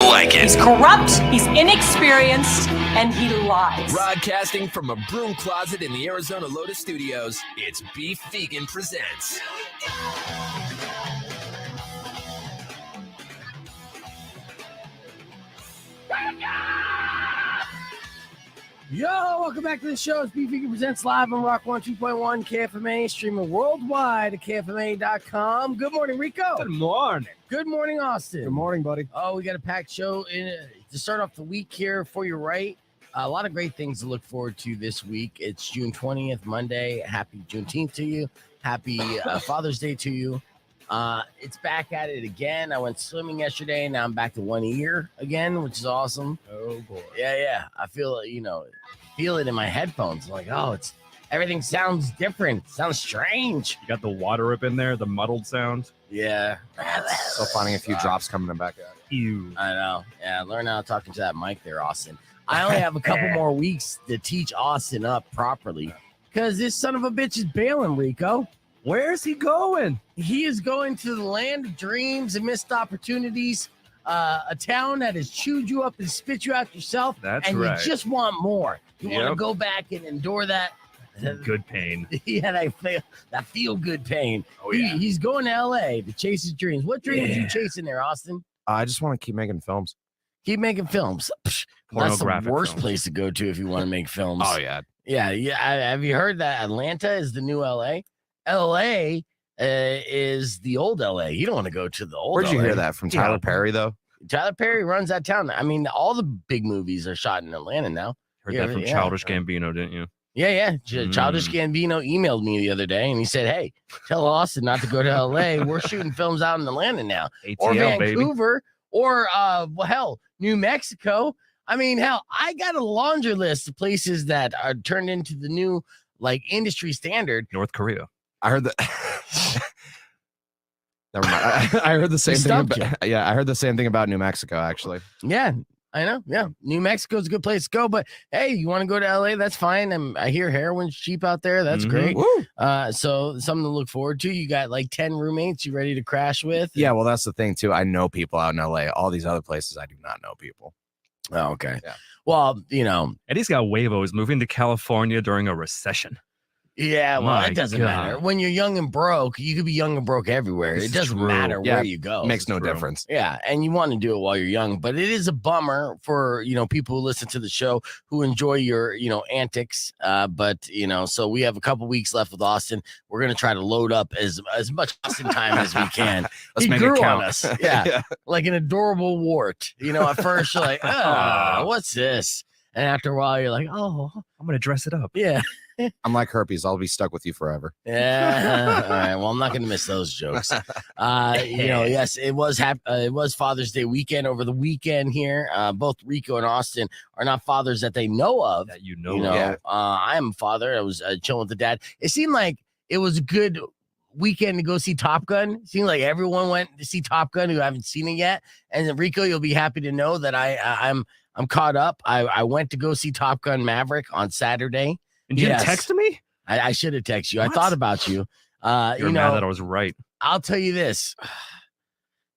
like it. He's corrupt, he's inexperienced, and he lies. Broadcasting from a broom closet in the Arizona Lotus Studios, it's Beef Vegan Presents. Yo, welcome back to the show. It's Beef Vegan Presents live on Rock 102.1 KFMA, streaming worldwide at KFMA.com. Good morning, Rico. Good morning. Good morning, Austin. Good morning, buddy. Oh, we got a packed show to start off the week here for you, right? A lot of great things to look forward to this week. It's June 20th, Monday. Happy Juneteenth to you. Happy Father's Day to you. It's back at it again. I went swimming yesterday. Now I'm back to 1 year again, which is awesome. Oh, boy. Yeah. I feel it in my headphones. I'm like, everything sounds different. Sounds strange. You got the water up in there, the muddled sound. Yeah. Still finding a few drops coming back out. Ew. I know. Yeah, learn how talking to that mic there, Austin. I only have a couple more weeks to teach Austin up properly because this son of a bitch is bailing, Rico. Where's he going? He is going to the land of dreams and missed opportunities, a town that has chewed you up and spit you out yourself. That's and right. you just want more. You want to Yep. go back and endure that. Good pain. Yeah, that feel good pain. Oh, yeah. He's going to LA to chase his dreams. What dreams are you chasing there, Austin? I just want to keep making films. Keep making films. Psh, that's the Pornographic worst films. place to go to if you want to make films. Oh, yeah. Yeah. Have you heard that Atlanta is the new LA? LA is the old LA. You don't want to go to the old Where'd you LA. hear that? From Tyler Perry, though? Tyler Perry runs that town. I mean, all the big movies are shot in Atlanta now. Heard Yeah, that from yeah. Childish Gambino, didn't you? Yeah. Childish Gambino emailed me the other day and he said, hey, tell Austin not to go to LA. We're shooting films out in Atlanta now. Or ATL, baby. Vancouver, or New Mexico. I mean, hell, I got a laundry list of places that are turned into the new industry standard. North Korea. I heard that. Never mind. I heard the same thing. I heard the same thing about New Mexico, actually. Yeah, I know. Yeah, New Mexico's a good place to go. But hey, you want to go to LA? That's fine. I hear heroin's cheap out there. That's great. Woo. So something to look forward to. You got 10 roommates you ready to crash with? Yeah, well, that's the thing, too. I know people out in LA. All these other places, I do not know people. Oh, okay. Yeah. Well, Eddie's got huevos moving to California during a recession. yeah, well, My it doesn't God. matter. When you're young and broke, you could be young and broke everywhere. This It is doesn't true. matter Yeah, where you go. Makes no true. difference. Yeah, and you want to do it while you're young, but it is a bummer for people who listen to the show who enjoy your antics. But so we have a couple weeks left with Austin. We're gonna try to load up as much Austin time as we can. Let's He make grew it on count. us, yeah, like an adorable wart. At first you're like, what's this? And after a while you're like, oh, I'm going to dress it up. yeah. I'm like herpes. I'll be stuck with you forever. Yeah. All right. Well, I'm not going to miss those jokes. Yes, it was Father's Day weekend over the weekend here. Both Rico and Austin are not fathers that they know of. That you know. Yeah. I'm a father. I was chilling with the dad. It seemed like it was a good weekend to go see Top Gun. It seemed like everyone went to see Top Gun who haven't seen it yet. And Rico, you'll be happy to know that I'm caught up. I went to go see Top Gun Maverick on Saturday. And you Yes. didn't text me? I should have texted you. I What? thought about you. You're mad that I was right. I'll tell you this.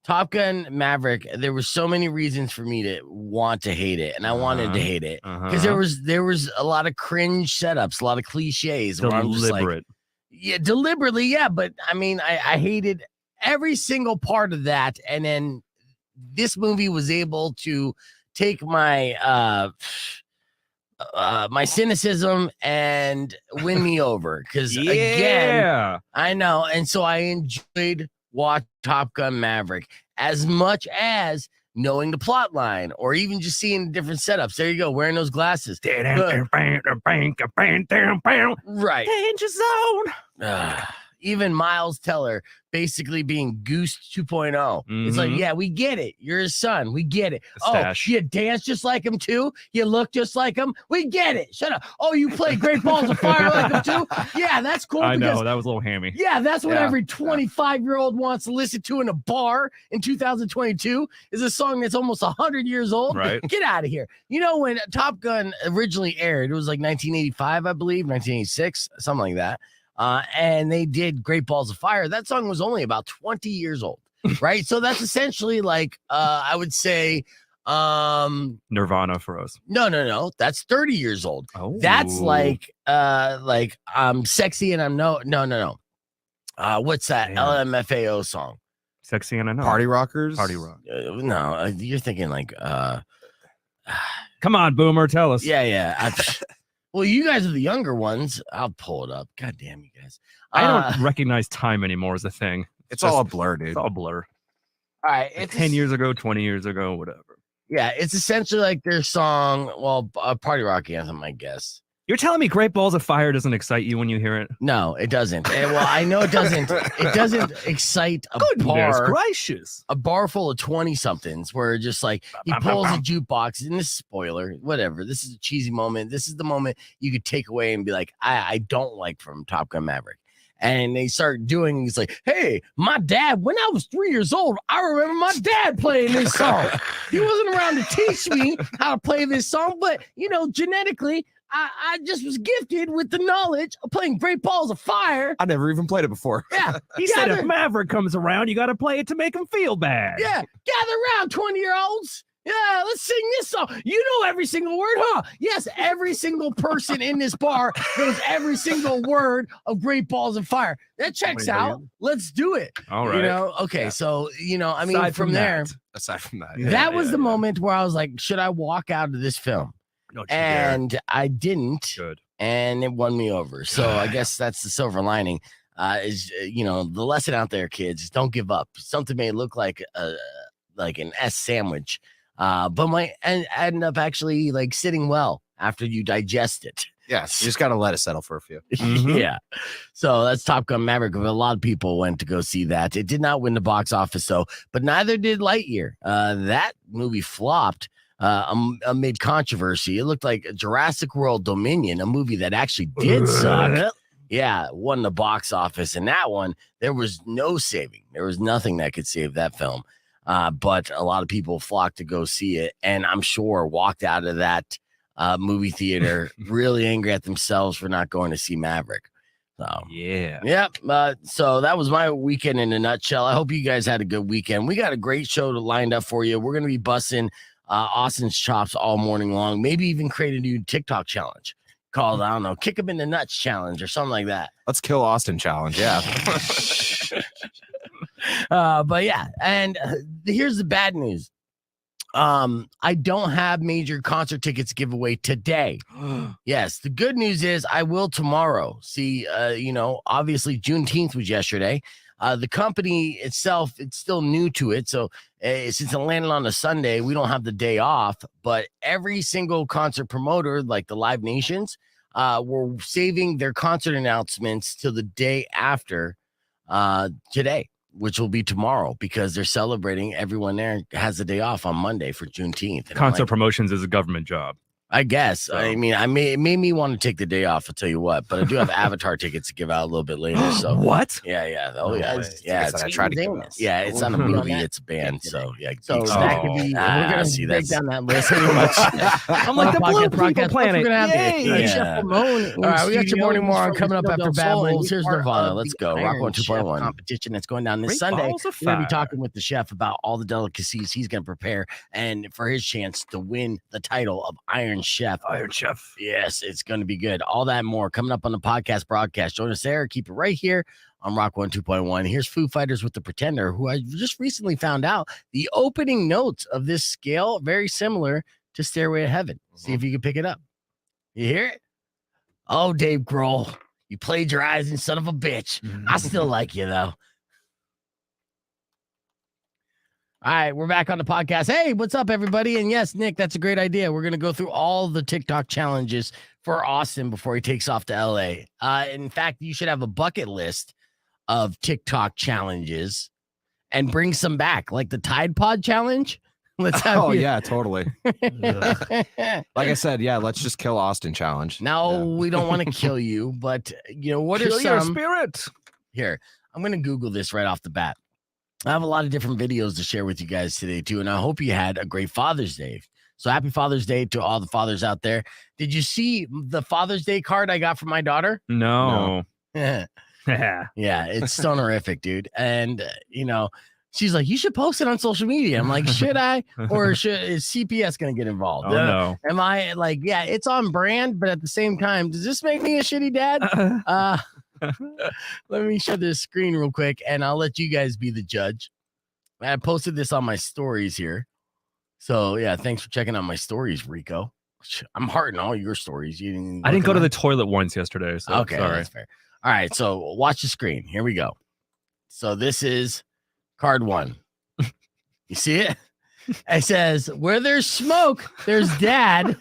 Top Gun Maverick, there were so many reasons for me to want to hate it, and I wanted to hate it because there was a lot of cringe setups, a lot of cliches. Where I'm just like, Deliberate. yeah, deliberately, yeah. But I mean, I hated every single part of that, and then this movie was able to take my my cynicism and win me over because again, I know, and so I enjoyed watch Top Gun Maverick as much as knowing the plot line or even just seeing different setups. There you go, wearing those glasses. Right. Danger zone. Even Miles Teller basically being Goose 2.0. It's like, Mhm. yeah, we get it. You're his son. We get it. Stash. Oh, you dance just like him too? You look just like him? We get it. Shut up. Oh, you play Great Balls of Fire like him too? Yeah, that's cool. I because know. That was a little hammy. yeah, that's what Yeah, every 25-year-old wants to listen to in a bar in 2022 is a song that's almost 100 years old. Right. Get out of here. When Top Gun originally aired, it was like 1985, I believe, 1986, something like that. And they did Great Balls of Fire. That song was only about 20 years old, right? So that's essentially like, I would say, Nirvana for us. No. That's 30 years old. Oh, That's like I'm sexy and I'm no. What's that Damn. LMFAO song? Sexy and I know. Party Rockers. Party Rock. No, you're thinking like Come on, Boomer, tell us. yeah. Well, you guys are the younger ones. I'll pull it up. God damn you guys. I don't recognize time anymore as a thing. It's all a blur, dude. It's all a blur. All right, It's 10 years ago, 20 years ago, whatever. Yeah, it's essentially like their song. Well, a party rock anthem, I guess. You're telling me Great Balls of Fire doesn't excite you when you hear it? No, it doesn't. Well, I know it doesn't. It doesn't excite a bar. Gracious. A bar full of 20-somethings where just like he pulls a jukebox, and this is spoiler, whatever. This is a cheesy moment. This is the moment you could take away and be like, I don't like from Top Gun Maverick. And they start doing, he's like, hey, my dad, when I was 3 years old, I remember my dad playing this song. He wasn't around to teach me how to play this song, but, genetically, I just was gifted with the knowledge of playing Great Balls of Fire. I never even played it before. Yeah. He said if Maverick comes around, you got to play it to make him feel bad. Yeah. Gather around, 20-year-olds. Yeah, let's sing this song. You know every single word, huh? Yes, every single person in this bar knows every single word of Great Balls of Fire. That checks out. Let's do it. All right. Okay. Yeah. So, I mean, Aside from there, Aside from that, that was the moment where I was like, should I walk out of this film? Don't you dare. And I didn't. Good. And it won me over. So I guess that's the silver lining. The lesson out there, kids, is don't give up. Something may look like an S sandwich. But might end up actually like sitting well after you digest it. Yes, you just got to let it settle for a few. Mhm. Yeah. So that's Top Gun Maverick. A lot of people went to go see that. It did not win the box office, though, but neither did Lightyear. That movie flopped amid controversy. It looked like Jurassic World Dominion, a movie that actually did suck. Yeah, won the box office. And that one, there was no saving. There was nothing that could save that film. But a lot of people flocked to go see it, and I'm sure walked out of that movie theater really angry at themselves for not going to see Maverick. So yeah. So that was my weekend in a nutshell. I hope you guys had a good weekend. We got a great show lined up for you. We're going to be busting Austin's chops all morning long. Maybe even create a new TikTok challenge called, I don't know, Kick Him in the Nuts Challenge or something like that. Let's kill Austin challenge. Yeah. But yeah, and here's the bad news. I don't have major concert tickets to give away today. Yes, the good news is I will tomorrow. See, obviously Juneteenth was yesterday. The company itself, it's still new to it. So since it landed on a Sunday, we don't have the day off. But every single concert promoter, like the Live Nations, were saving their concert announcements till the day after today, which will be tomorrow, because they're celebrating. Everyone there has a day off on Monday for Juneteenth. And Concert promotions is a government job. I guess. So. I mean, it made me want to take the day off. I'll tell you what, but I do have Avatar tickets to give out a little bit later. So what? Yeah. Oh yeah. I tried to give out. Yeah, it's on a movie. It's banned. So yeah. So that could be. We're gonna see, break down that list. pretty much. I'm like the blue people planet. Yay. Chef Ramon. All right, we got your morning moron from coming up Brazil after del Bad Sol, and Bulls. he's Here's part Nirvana. of Let's the go. Rock Iron 102.1 Chef competition that's going down this Great Sunday. balls of We're going to be fire. talking with the chef about all the delicacies he's going to prepare and for his chance to win the title of Iron Chef. Iron Chef. Yes, it's going to be good. All that and more coming up on the podcast broadcast. Join us there. Keep it right here on Rock 102.1. Here's Foo Fighters with The Pretender, who I just recently found out the opening notes of this scale very similar to Stairway to Heaven. See if you can pick it up. You hear it? Oh, Dave Grohl, you plagiarizing son of a bitch. I still like you, though. All right, we're back on the podcast. Hey, what's up, everybody? And yes, Nick, that's a great idea. We're going to go through all the TikTok challenges for Austin before he takes off to LA. In fact, you should have a bucket list of TikTok challenges and bring some back, like the Tide Pod challenge. Let's have yeah, totally. Like I said, yeah, let's just kill Austin challenge. No, we don't want to kill you, but what Kill are your some spirit. here? I'm going to Google this right off the bat. I have a lot of different videos to share with you guys today, too, and I hope you had a great Father's Day. So happy Father's Day to all the fathers out there. Did you see the Father's Day card I got from my daughter? No. Yeah, it's stonerific, dude. And, She's like, you should post it on social media. I'm like, should I? Or is CPS going to get involved? Oh, no. Am I like, yeah, it's on brand, but at the same time, does this make me a shitty dad? Let me share this screen real quick and I'll let you guys be the judge. I posted this on my stories here. So yeah, thanks for checking out my stories, Rico. I'm hearting all your stories. I didn't go to the toilet once yesterday. So okay, sorry. that's fair. All right, so watch the screen. Here we go. So this is card 1. You see it? It says, where there's smoke, there's dad.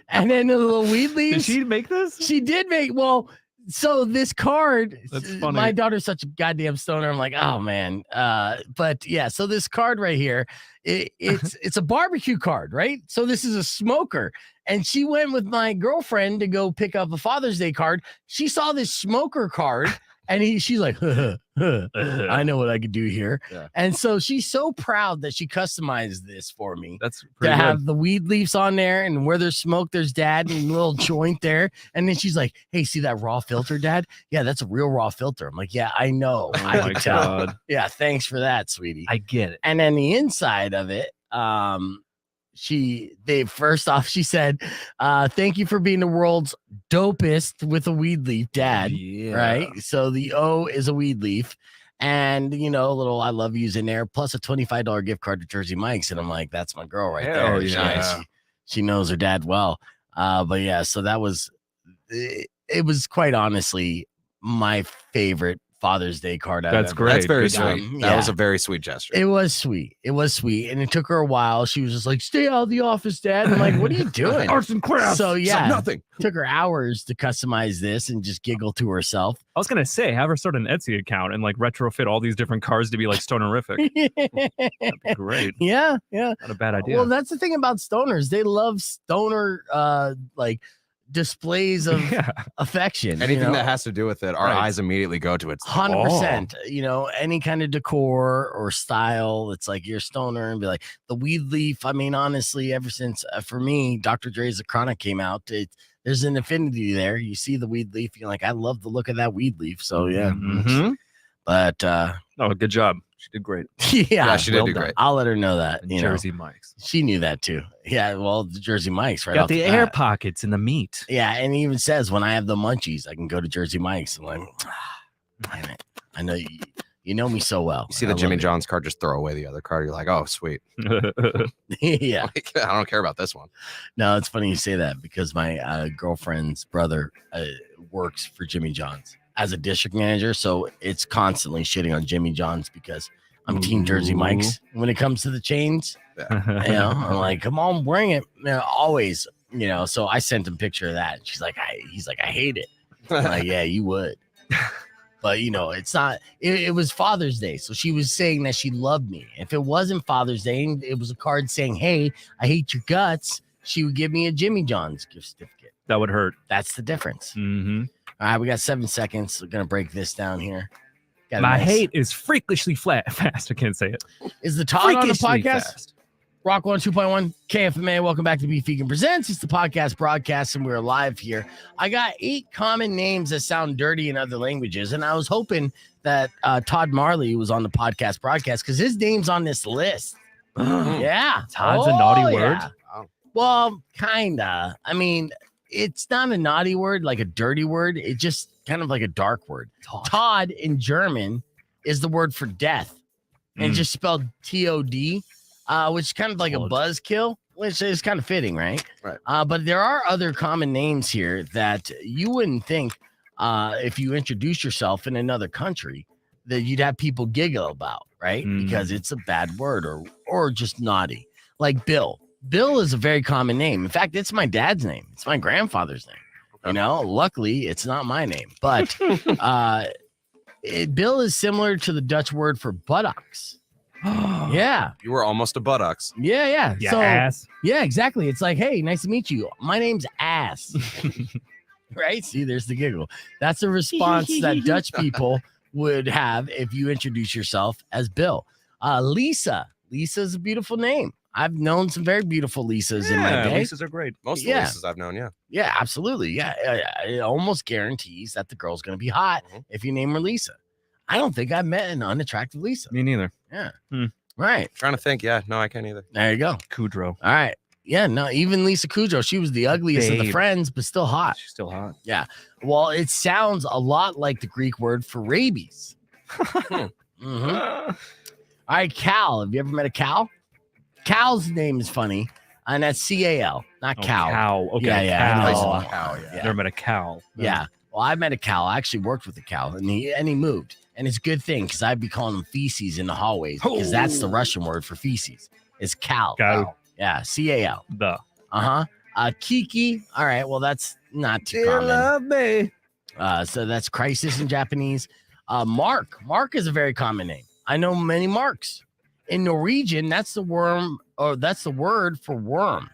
And then the little weed leaves. Did she make this? She did make, well, so this card, That's funny. My daughter's such a goddamn stoner. I'm like, oh man. But yeah, so this card right here, it's a barbecue card, right? So this is a smoker. And she went with my girlfriend to go pick up a Father's Day card. She saw this smoker card and she's like, I know what I could do here. Yeah. And so she's so proud that she customized this for me. That's To pretty have good. the weed leaves on there, and where there's smoke, there's dad, and a little joint there. And then she's like, hey, see that raw filter, dad? Yeah, that's a real raw filter. I'm like, yeah, I know. Oh I my can tell. God. Yeah, thanks for that, sweetie. I get it. And then the inside of it, she said, thank you for being the world's dopest with a weed leaf, dad. Yeah. Right. So the O is a weed leaf. And, you know, a little I love yous in there, plus a $25 gift card to Jersey Mike's. And I'm like, that's my girl right Hell there. yeah. She knows her dad well. But yeah, so that was, it was quite honestly my favorite Father's Day card. That's great. That's very Good job. sweet. That was a very sweet gesture. It was sweet. It was sweet. And it took her a while. She was just like, stay out of the office, dad. I'm like, what are you doing? Arts and crafts. So yeah, nothing. took her hours to customize this and just giggle to herself. I was gonna say, have her start an Etsy account and like retrofit all these different cars to be like stonerific. That'd be great. Yeah. Not a bad idea. Well, that's the thing about stoners. They love stoner like displays of affection. Anything that has to do with it, our eyes immediately go to it. 100%. You know, any kind of decor or style, it's like you're a stoner and be like the weed leaf. I mean, honestly, ever since for me, Dr. Dre's The Chronic came out, there's an affinity there. You see the weed leaf, you're like, I love the look of that weed leaf. So yeah. Mhm. But Oh, good job. She did great. yeah, she did do done. great. I'll let her know that. And You know, Jersey Mike's. she knew that too. Yeah, well, the Jersey Mike's right Got off the bat. air pockets in the meat. Yeah, and he even says when I have the munchies, I can go to Jersey Mike's. I'm like, damn it. I know you know me so well. You see I the love Jimmy it. John's card, just throw away the other card. You're like, oh, sweet. Yeah. Like, I don't care about this one. No, it's funny you say that because my girlfriend's brother works for Jimmy John's as a district manager. So it's constantly shitting on Jimmy John's because I'm Team Jersey Mike's when it comes to the chains. You know, I'm like, come on, bring it. You know, always, you know. So I sent him a picture of that. And he's like, I hate it. I'm like, yeah, you would. But you know, it's not. It was Father's Day, so she was saying that she loved me. If it wasn't Father's Day, and it was a card saying, "Hey, I hate your guts," she would give me a Jimmy John's gift certificate. That would hurt. That's the difference. Mm-hmm. All right, we got 7 seconds. We're gonna break this down here. Got a My nice- hate is freakishly fast. I can't say it. is the Todd on the Freakishly podcast. fast. Rock 102.1 KFMA. Welcome back to Be Vegan Presents. It's the podcast broadcast, and we're live here. I got 8 common names that sound dirty in other languages, and I was hoping that Todd Marley was on the podcast broadcast because his name's on this list. Yeah, Todd's a naughty word? Wow. Well, kinda. I mean, it's not a naughty word, like a dirty word. It's just kind of like a dark word. Todd in German is the word for death, and just spelled TOD. Which is kind of like a buzzkill, which is kind of fitting, right? Right. But there are other common names here that you wouldn't think if you introduce yourself in another country that you'd have people giggle about, right? Because it's a bad word or just naughty. Like Bill. Bill is a very common name. In fact, it's my dad's name. It's my grandfather's name. You know, luckily it's not my name, but Bill is similar to the Dutch word for buttocks. Yeah. You were almost a buttocks. Yeah. Yeah, So, ass. yeah, exactly. It's like, hey, nice to meet you. My name's Ass. Right? See, there's the giggle. That's a response that Dutch people would have if you introduce yourself as Bill. Lisa. Lisa's a beautiful name. I've known some very beautiful Lisas in my day. Lisas are great. Most of the Lisas I've known, yeah. Yeah, absolutely. Yeah. It almost guarantees that the girl's going to be hot if you name her Lisa. I don't think I've met an unattractive Lisa. Me neither. Right. Trying to think. Yeah, no, I can't either. There you go. Kudrow. All right. Yeah, no, even Lisa Kudrow, she was the ugliest of the Babe. friends, but still hot. She's still hot. Well, it sounds a lot like the Greek word for rabies. All right, Cal. Have you ever met a Cal? Cal's name is funny, and that's C-A-L, not Oh, cow. Cow. Okay. Yeah, I Cow. know. Cow, yeah. Yeah. Never met a cow. Yeah. Well, I met a Cal. I actually worked with a Cal, and he moved. And it's a good thing because I'd be calling him feces in the hallways because that's the Russian word for feces. It's Cal. Cal. Yeah, C-A-L. The. Kiki. All right. Well, that's not too common. me. So that's crisis in Japanese. Mark. Mark is a very common name. I know many Marks. In Norwegian, that's the worm, or that's the word for worm.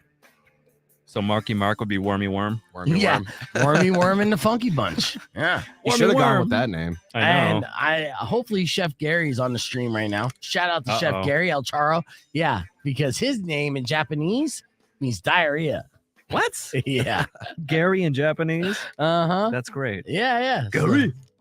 So Marky Mark would be Wormy Worm. Wormy Yeah. worm. Wormy worm in the funky bunch. Yeah. You should have gone Worm. with that name. I know. And hopefully Chef Gary's on the stream right now. Shout out to Chef Uh-oh. Gary El Charo. Yeah, because his name in Japanese means diarrhea. What? Yeah. Gary in Japanese? Uh-huh. That's great. Yeah.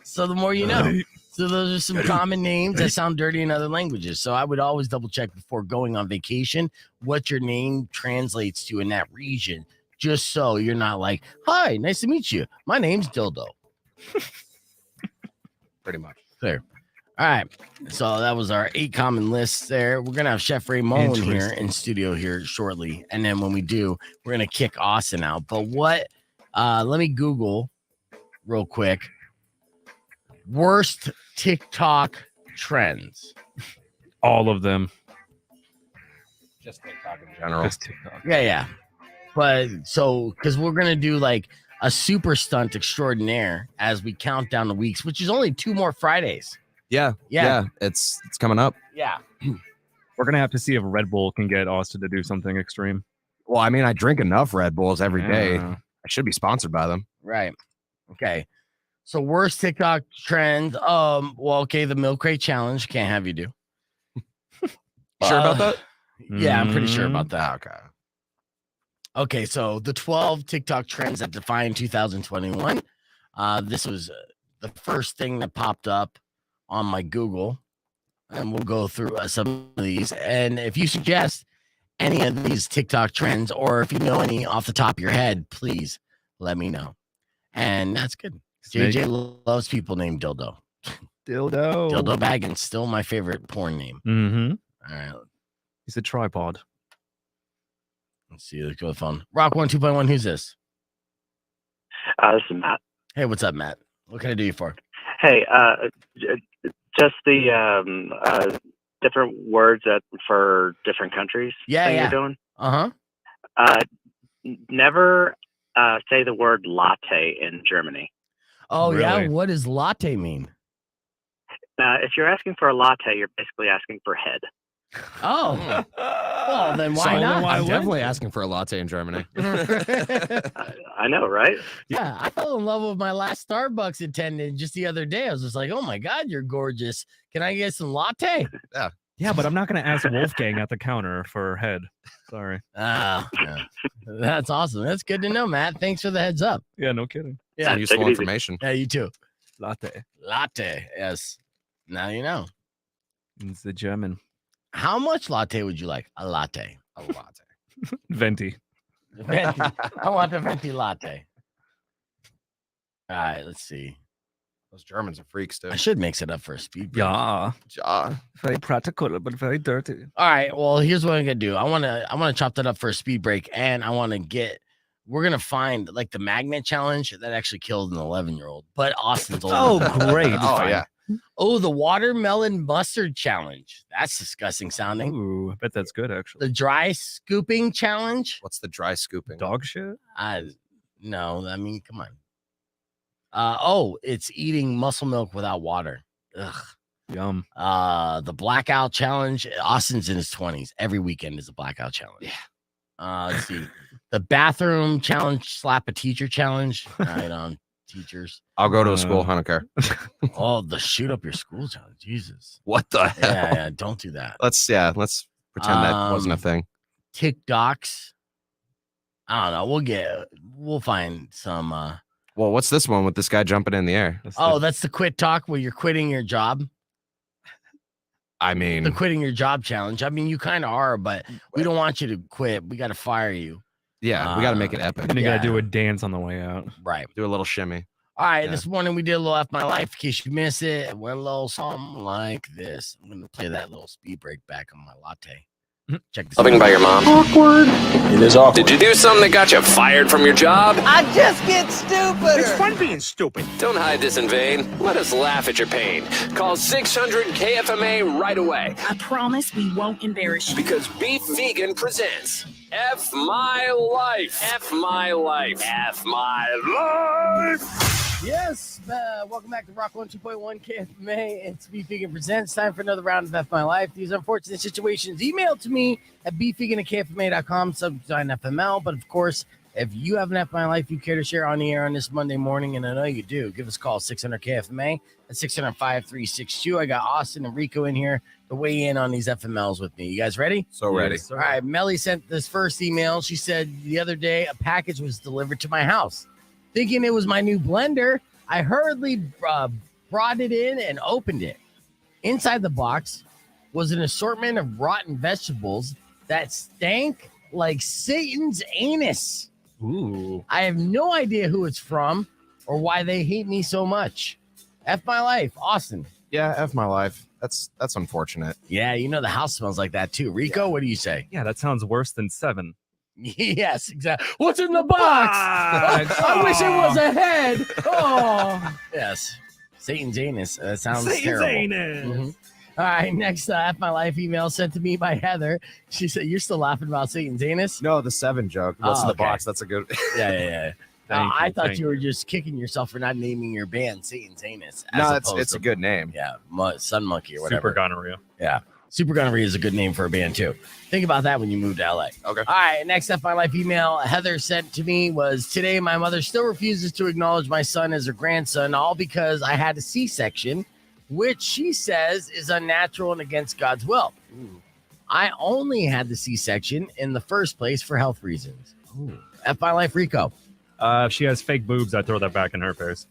So the more you know. So those are some common names that sound dirty in other languages. So I would always double check before going on vacation what your name translates to in that region, just so you're not like, hi, nice to meet you. My name's Dildo. Pretty much. Clear. All right. So that was our 8 common lists there. We're going to have Chef Raymond here Interesting. in studio here shortly. And then when we do, we're going to kick Austin out. But let me Google real quick. Worst TikTok trends. All of them. Just TikTok in general. Just TikTok. Yeah. But so, because we're going to do like a super stunt extraordinaire as we count down the weeks, which is only 2 more Fridays. Yeah. It's coming up. Yeah. We're going to have to see if Red Bull can get Austin to do something extreme. Well, I mean, I drink enough Red Bulls every day. Yeah. I should be sponsored by them. Right. Okay. So worst TikTok trend. Okay, the milk crate challenge. Can't have you do. Sure about that? Yeah, I'm pretty sure about that. Okay. Okay, so the 12 TikTok trends that defined 2021. This was the first thing that popped up on my Google, and we'll go through some of these. And if you suggest any of these TikTok trends, or if you know any off the top of your head, please let me know. And that's good. JJ loves people named Dildo. Dildo. Dildo Baggins, still my favorite porn name. Mm-hmm. All right, He's a tripod. let's see. Let's go to the phone. Rock 1, 2.1. Who's this? This is Matt. Hey, what's up, Matt? What can I do you for? Hey, just the different words for different countries. Yeah, that yeah. You're doing. Uh-huh. Never say the word latte in Germany. Oh, yeah. Really? What does latte mean? If you're asking for a latte, you're basically asking for head. Oh, well, then why So not? I'm definitely asking for a latte in Germany. I know, right? Yeah, I fell in love with my last Starbucks attendant just the other day. I was just like, oh my God, you're gorgeous. Can I get some latte? Yeah, but I'm not going to ask Wolfgang at the counter for head. Sorry. Yeah. That's awesome. That's good to know, Matt. Thanks for the heads up. Yeah, no kidding. Yeah, Some useful take it easy. information. Yeah, you too. Latte. Latte. Yes. Now you know. It's the German. How much latte would you like? A latte. A latte. Venti. Venti. I want a venti latte. All right, let's see. Those Germans are freaks, too. I should mix it up for a speed break. Yeah. Ja. Very practical, but very dirty. All right. Well, here's what I'm gonna do. I wanna chop that up for a speed break, and we're gonna find like the magnet challenge that actually killed an 11-year-old. But Austin's old. Oh, great. Oh, yeah. Oh, the watermelon mustard challenge. That's disgusting sounding. Ooh, I bet that's good, actually. The dry scooping challenge. What's the dry scooping? Dog shit? No, I mean, come on. It's eating muscle milk without water. Ugh. Yum. The blackout challenge. Austin's in his 20s. Every weekend is a blackout challenge. Yeah. Let's see. The bathroom challenge, slap a teacher challenge. Right on teachers. I'll go to a school. I don't care. Oh, the shoot up your school challenge. Jesus. What the hell? Yeah, don't do that. Let's pretend that wasn't a thing. TikToks. I don't know. We'll find some Well, what's this one with this guy jumping in the air? Oh, that's the quit talk where you're quitting your job. I mean, The quitting your job challenge. I mean, you kind of are, but we don't want you to quit. We got to fire you. yeah, we got to make it epic. And you Yeah. gotta do a dance on the way out. Right. Do a little shimmy. All right. Yeah. This morning we did a little F My Life. In case you miss it, it went a little something like this. I'm going to play that little speed break back on my latte. Check this Loving out. by your mom. Awkward. It is awkward. Did you do something that got you fired from your job? I just get stupider. It's fun being stupid. Don't hide this in vain. Let us laugh at your pain. Call 600 KFMA right away. I promise we won't embarrass you. Because Beef Vegan presents F My Life. F My Life. F My Life. Yes, welcome back to Rock 102.1 KFMA. It's Beef Vegan Presents. Time for another round of F My Life. These unfortunate situations, email to me at beefvegan@kfma.com, subject line FML. But of course, if you have an F My Life you care to share on the air on this Monday morning, and I know you do, give us a call, 600 KFMA at 600-5362. I got Austin and Rico in here to weigh in on these FMLs with me. You guys ready? So ready. All right, Melly sent this first email. She said the other day a package was delivered to my house. Thinking it was my new blender, I hurriedly brought it in and opened it. Inside the box was an assortment of rotten vegetables that stank like Satan's anus. Ooh. I have no idea who it's from or why they hate me so much. F My Life, Austin. Yeah, F my life. That's unfortunate. Yeah, you know the house smells like that too. Rico, what do you say? Yeah, that sounds worse than 7. Yes, exactly. What's in the box? I wish it was a head. Oh, yes. Satan's anus. That sounds terrible. Mhm. All right, next F My Life email sent to me by Heather. She said, "You're still laughing about Satan's anus?" No, the 7 joke. What's in the okay. box? That's a good. Yeah. Thank I you, thought thank you were just kicking yourself for not naming your band Satan's anus. No, as it's opposed a to- good name. Yeah, Sun Monkey or whatever. Super gonorrhea. Yeah. Super Gunnery is a good name for a band, too. Think about that when you move to LA. Okay. All right. Next F My Life email Heather sent to me was, today my mother still refuses to acknowledge my son as her grandson, all because I had a C-section, which she says is unnatural and against God's will. I only had the C-section in the first place for health reasons. F My Life Rico. If she has fake boobs, I throw that back in her face.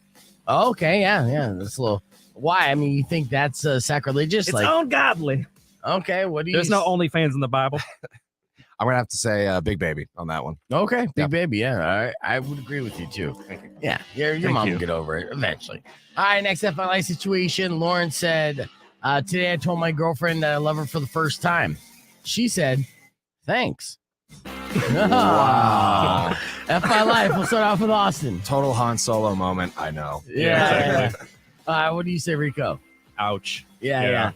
Oh, okay. Yeah. That's a little. Why? I mean, you think that's sacrilegious? It's like, ungodly. okay. What do you? There's no OnlyFans in the Bible. I'm gonna have to say Big Baby on that one. Okay, big Yeah. baby. Yeah, all right. I would agree with you too. Thank you. Yeah, your Thank mom you. will get over it eventually. All right, next F My Life situation. Lauren said, today I told my girlfriend that I love her for the first time. She said, thanks. Wow. F My Life. We'll start off with Austin. Total Han Solo moment. I know. Yeah. What do you say, Rico? Ouch. Yeah.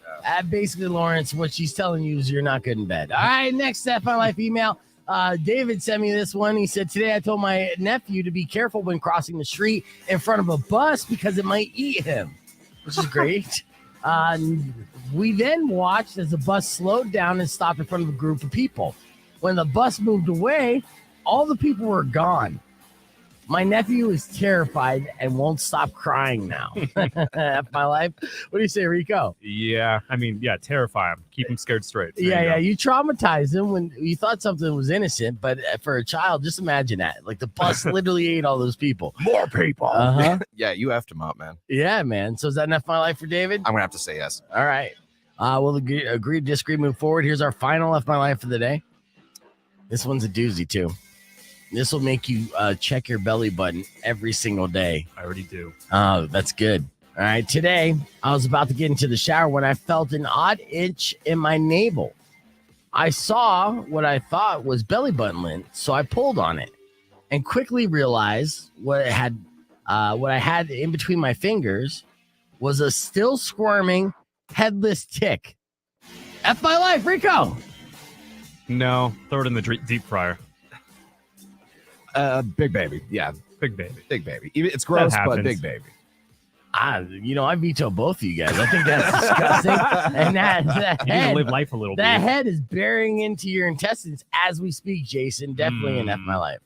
Basically, Lawrence, what she's telling you is you're not good in bed. All right, next F My Life email. David sent me this one. He said, today I told my nephew to be careful when crossing the street in front of a bus because it might eat him, which is great. We then watched as the bus slowed down and stopped in front of a group of people. When the bus moved away, all the people were gone. My nephew is terrified and won't stop crying now. F My Life. What do you say, Rico? Yeah. I mean, yeah, terrify him. Keep him scared straight. There Yeah, you go. you traumatized him when you thought something was innocent, but for a child, just imagine that. Like the bus literally ate all those people. More people. Uh-huh. Yeah, you effed him up, man. Yeah, man. So is that enough My Life for David? I'm gonna have to say yes. All right. We'll agree, disagree, move forward. Here's our final F My Life for the day. This one's a doozy, too. This will make you check your belly button every single day. I already do. Oh, that's good. All right. Today, I was about to get into the shower when I felt an odd itch in my navel. I saw what I thought was belly button lint, so I pulled on it and quickly realized what I had in between my fingers was a still squirming headless tick. F My Life, Rico. No, throw it in the deep fryer. Big Baby. Yeah, Big baby. Big Baby. Even it's gross, but happens. Big Baby. I veto both of you guys. I think that's disgusting. And that You need to head, live life a little bit. that head is burying into your intestines as we speak, Jason. Definitely an F My Life.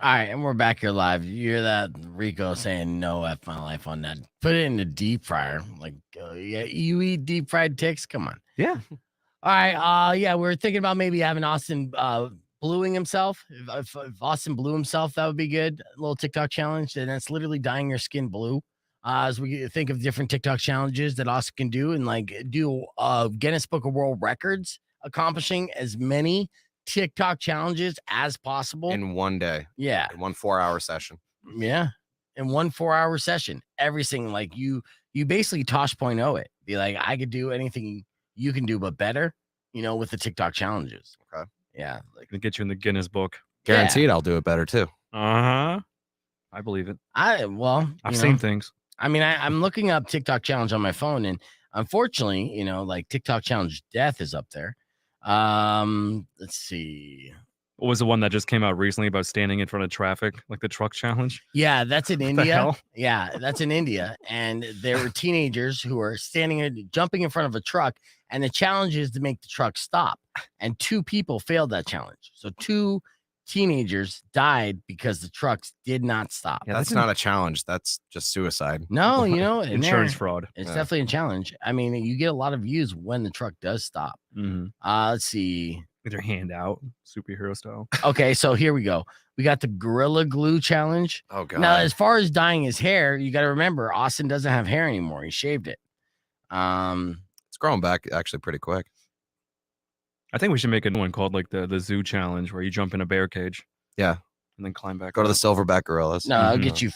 All right, and we're back here live. You hear that? Rico saying no F My Life on that. Put it in the deep fryer. Like, yeah, you eat deep fried ticks? Come on. Yeah. All right. Yeah, we're thinking about maybe having Austin bluing himself. If Austin blew himself, that would be good. A little TikTok challenge, and that's literally dyeing your skin blue. As we think of different TikTok challenges that Austin can do, and like do Guinness Book of World Records, accomplishing as many TikTok challenges as possible in one day. Yeah, in 1 4-hour session. Yeah, in 1 4-hour session. Everything like you basically Tosh.0 it. Be like, I could do anything you can do, but better. With the TikTok challenges. Okay. Yeah, Like to get you in the Guinness book. Guaranteed, I'll do it better too. I believe it. I've seen things. I mean, I'm looking up TikTok challenge on my phone, and unfortunately, like TikTok challenge death is up there. Let's see. What was the one that just came out recently about standing in front of traffic, like the truck challenge? Yeah, that's in What the India. hell? Yeah, that's in India, and there were teenagers who are jumping in front of a truck, and the challenge is to make the truck stop. And 2 people failed that challenge, so 2 teenagers died because the trucks did not stop. Yeah, that's not a challenge. That's just suicide. No, Insurance fraud. It's definitely a challenge. I mean, you get a lot of views when the truck does stop. Let's see. With your hand out, superhero style. Okay, so here we go. We got the Gorilla Glue challenge. Oh god. Now, as far as dyeing his hair, you got to remember Austin doesn't have hair anymore. He shaved it. It's growing back actually pretty quick. I think we should make a new one called like the zoo challenge, where you jump in a bear cage. Yeah. And then climb back. Go to the up. silverback gorillas. No, I'll get you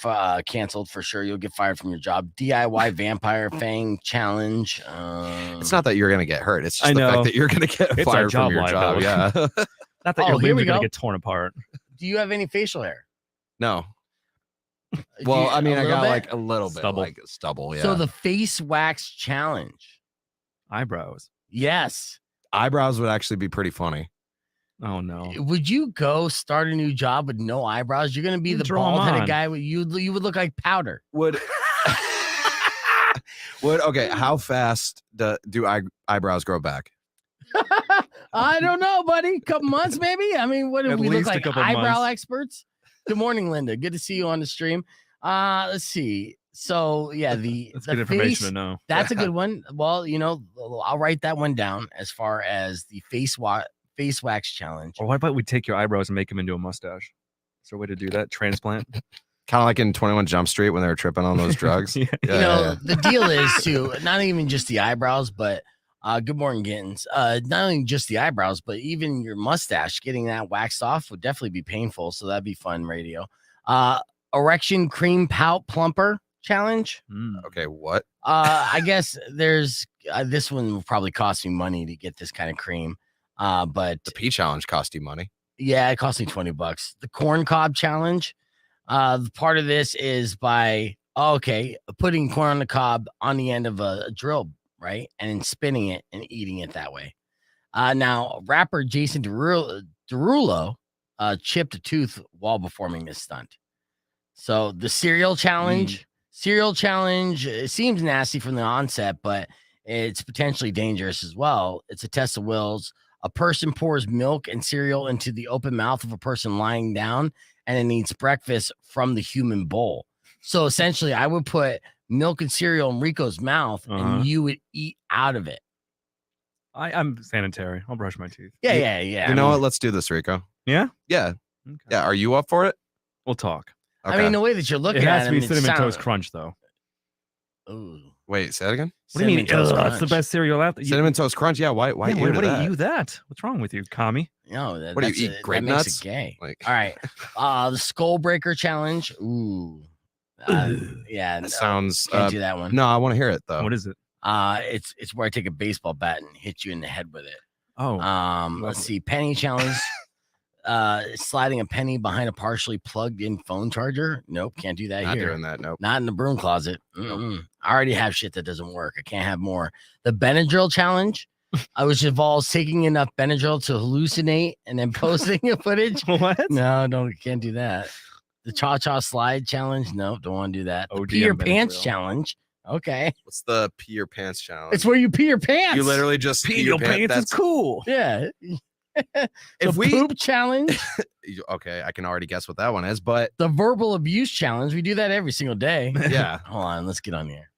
canceled for sure. You'll get fired from your job. DIY Vampire Fang challenge. It's not that you're gonna get hurt. It's just the fact that you're gonna get It's fired our from your job. liability. Yeah. Not that your here limbs we are gonna go. get torn apart. Do you have any facial hair? No. Do Well, you- I mean, a I little got bit? like a little bit, Stubble. like stubble. Yeah. So the face wax challenge. Eyebrows. Yes. eyebrows would actually be pretty funny. Oh no. Would you go start a new job with no eyebrows? You're gonna be You the draw 'em bald-headed on. guy. You would look like powder. Would okay? How fast do eyebrows grow back? I don't know, buddy. Couple months, maybe. I mean, what do At we look least a like? couple Eyebrow months. experts. Good morning, Linda. Good to see you on the stream. Let's see. So yeah, That's the good information face, to know. that's a good one. Well, I'll write that one down as far as the face wax challenge. Or why about we take your eyebrows and make them into a mustache? Is there a way to do that? Transplant? Kind of like in 21 Jump Street when they were tripping on those drugs. Yeah. The deal is to not even just the eyebrows, but good morning, Gittins. Not only just the eyebrows, but even your mustache, getting that waxed off would definitely be painful. So that'd be fun radio. Erection cream pout plumper challenge. Okay, what? I guess there's this one will probably cost me money to get this kind of cream. But The P challenge cost you money. yeah, it cost me $20. The corn cob challenge. The part of this is by putting corn on the cob on the end of a drill, right, and then spinning it and eating it that way. Now, rapper Jason Derulo chipped a tooth while performing this stunt. So the cereal challenge, it seems nasty from the onset, but it's potentially dangerous as well. It's a test of wills. A person pours milk and cereal into the open mouth of a person lying down and then eats breakfast from the human bowl. So essentially, I would put milk and cereal in Rico's mouth and you would eat out of it. I'm sanitary. I'll brush my teeth. Yeah. You know what? Let's do this, Rico. Yeah? Yeah. Okay. Yeah. Are you up for it? We'll talk. I mean, the way that you're looking It at has to be him, Cinnamon Toast Crunch, though. Ooh. Wait, say that again. What do you mean? Cinnamon Toast That's the Crunch. best cereal out there. Cinnamon Toast Crunch. Yeah. Why? Why? Yeah, you why into do that? you that? What's wrong with you, commie? No, What do you that's eat? that Grape makes nuts? it gay. Like, All right. The Skull Breaker challenge. Ooh. Yeah. that sounds. Can't do that one. No, I want to hear it though. What is it? It's where I take a baseball bat and hit you in the head with it. Oh, Let's see. Penny challenge. Sliding a penny behind a partially plugged in phone charger. Nope, can't do that Not here. doing that. Nope. Not in the broom closet. I already have shit that doesn't work. I can't have more. The Benadryl challenge, which involves taking enough Benadryl to hallucinate and then posting a footage. what? No, can't do that. The cha-cha slide challenge. Nope, don't want to do that. The ODM pee your pants Benadryl. challenge. Okay. What's the pee your pants challenge? It's where you pee your pants. You literally just Pee your pants is cool. Yeah. If the we poop challenge. okay, I can already guess what that one is, but The verbal abuse challenge. We do that every single day. yeah, Hold on, let's get on here.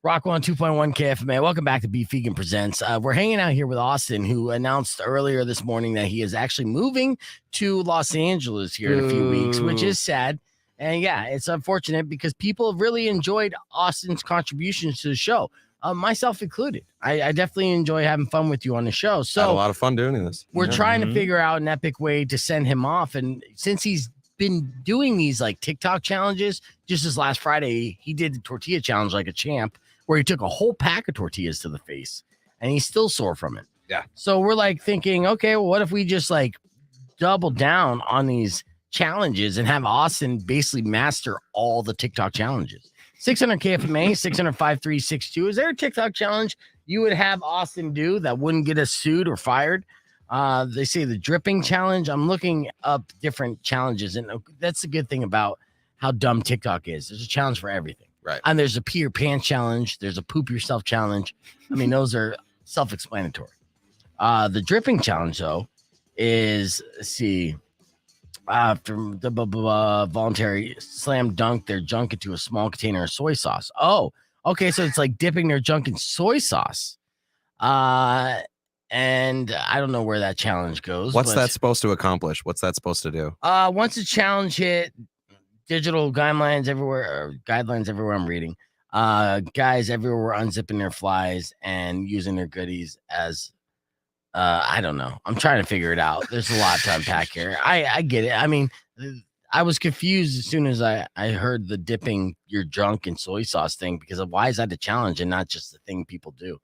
Rock 2.1 KFMA. Welcome back to Beef Vegan Presents. We're hanging out here with Austin, who announced earlier this morning that he is actually moving to Los Angeles here in a few weeks, which is sad. And yeah, it's unfortunate because people have really enjoyed Austin's contributions to the show, myself included. I definitely enjoy having fun with you on the show. So had a lot of fun doing this. We're trying to figure out an epic way to send him off. And since he's been doing these like TikTok challenges, just this last Friday, he did the tortilla challenge like a champ, where he took a whole pack of tortillas to the face and he's still sore from it. Yeah. So we're like thinking, okay, well, what if we just like double down on these challenges and have Austin basically master all the TikTok challenges? 600 KFMA, 600-5362. Is there a TikTok challenge you would have Austin do that wouldn't get us sued or fired? They say the dripping challenge. I'm looking up different challenges, and that's the good thing about how dumb TikTok is. There's a challenge for everything. Right. And there's a pee your pants challenge. There's a poop yourself challenge. I mean, those are self-explanatory. The dripping challenge, though, is, let's see, from the voluntary slam dunk their junk into a small container of soy sauce. Oh, okay. So it's like dipping their junk in soy sauce. And I don't know where that challenge goes. What's that supposed to accomplish? What's that supposed to do? Once the challenge hit, digital guidelines everywhere, I'm reading. Guys everywhere were unzipping their flies and using their goodies as I don't know. I'm trying to figure it out. There's a lot to unpack here. I get it. I mean, I was confused as soon as I heard the dipping your junk in soy sauce thing, because of why is that a challenge and not just the thing people do?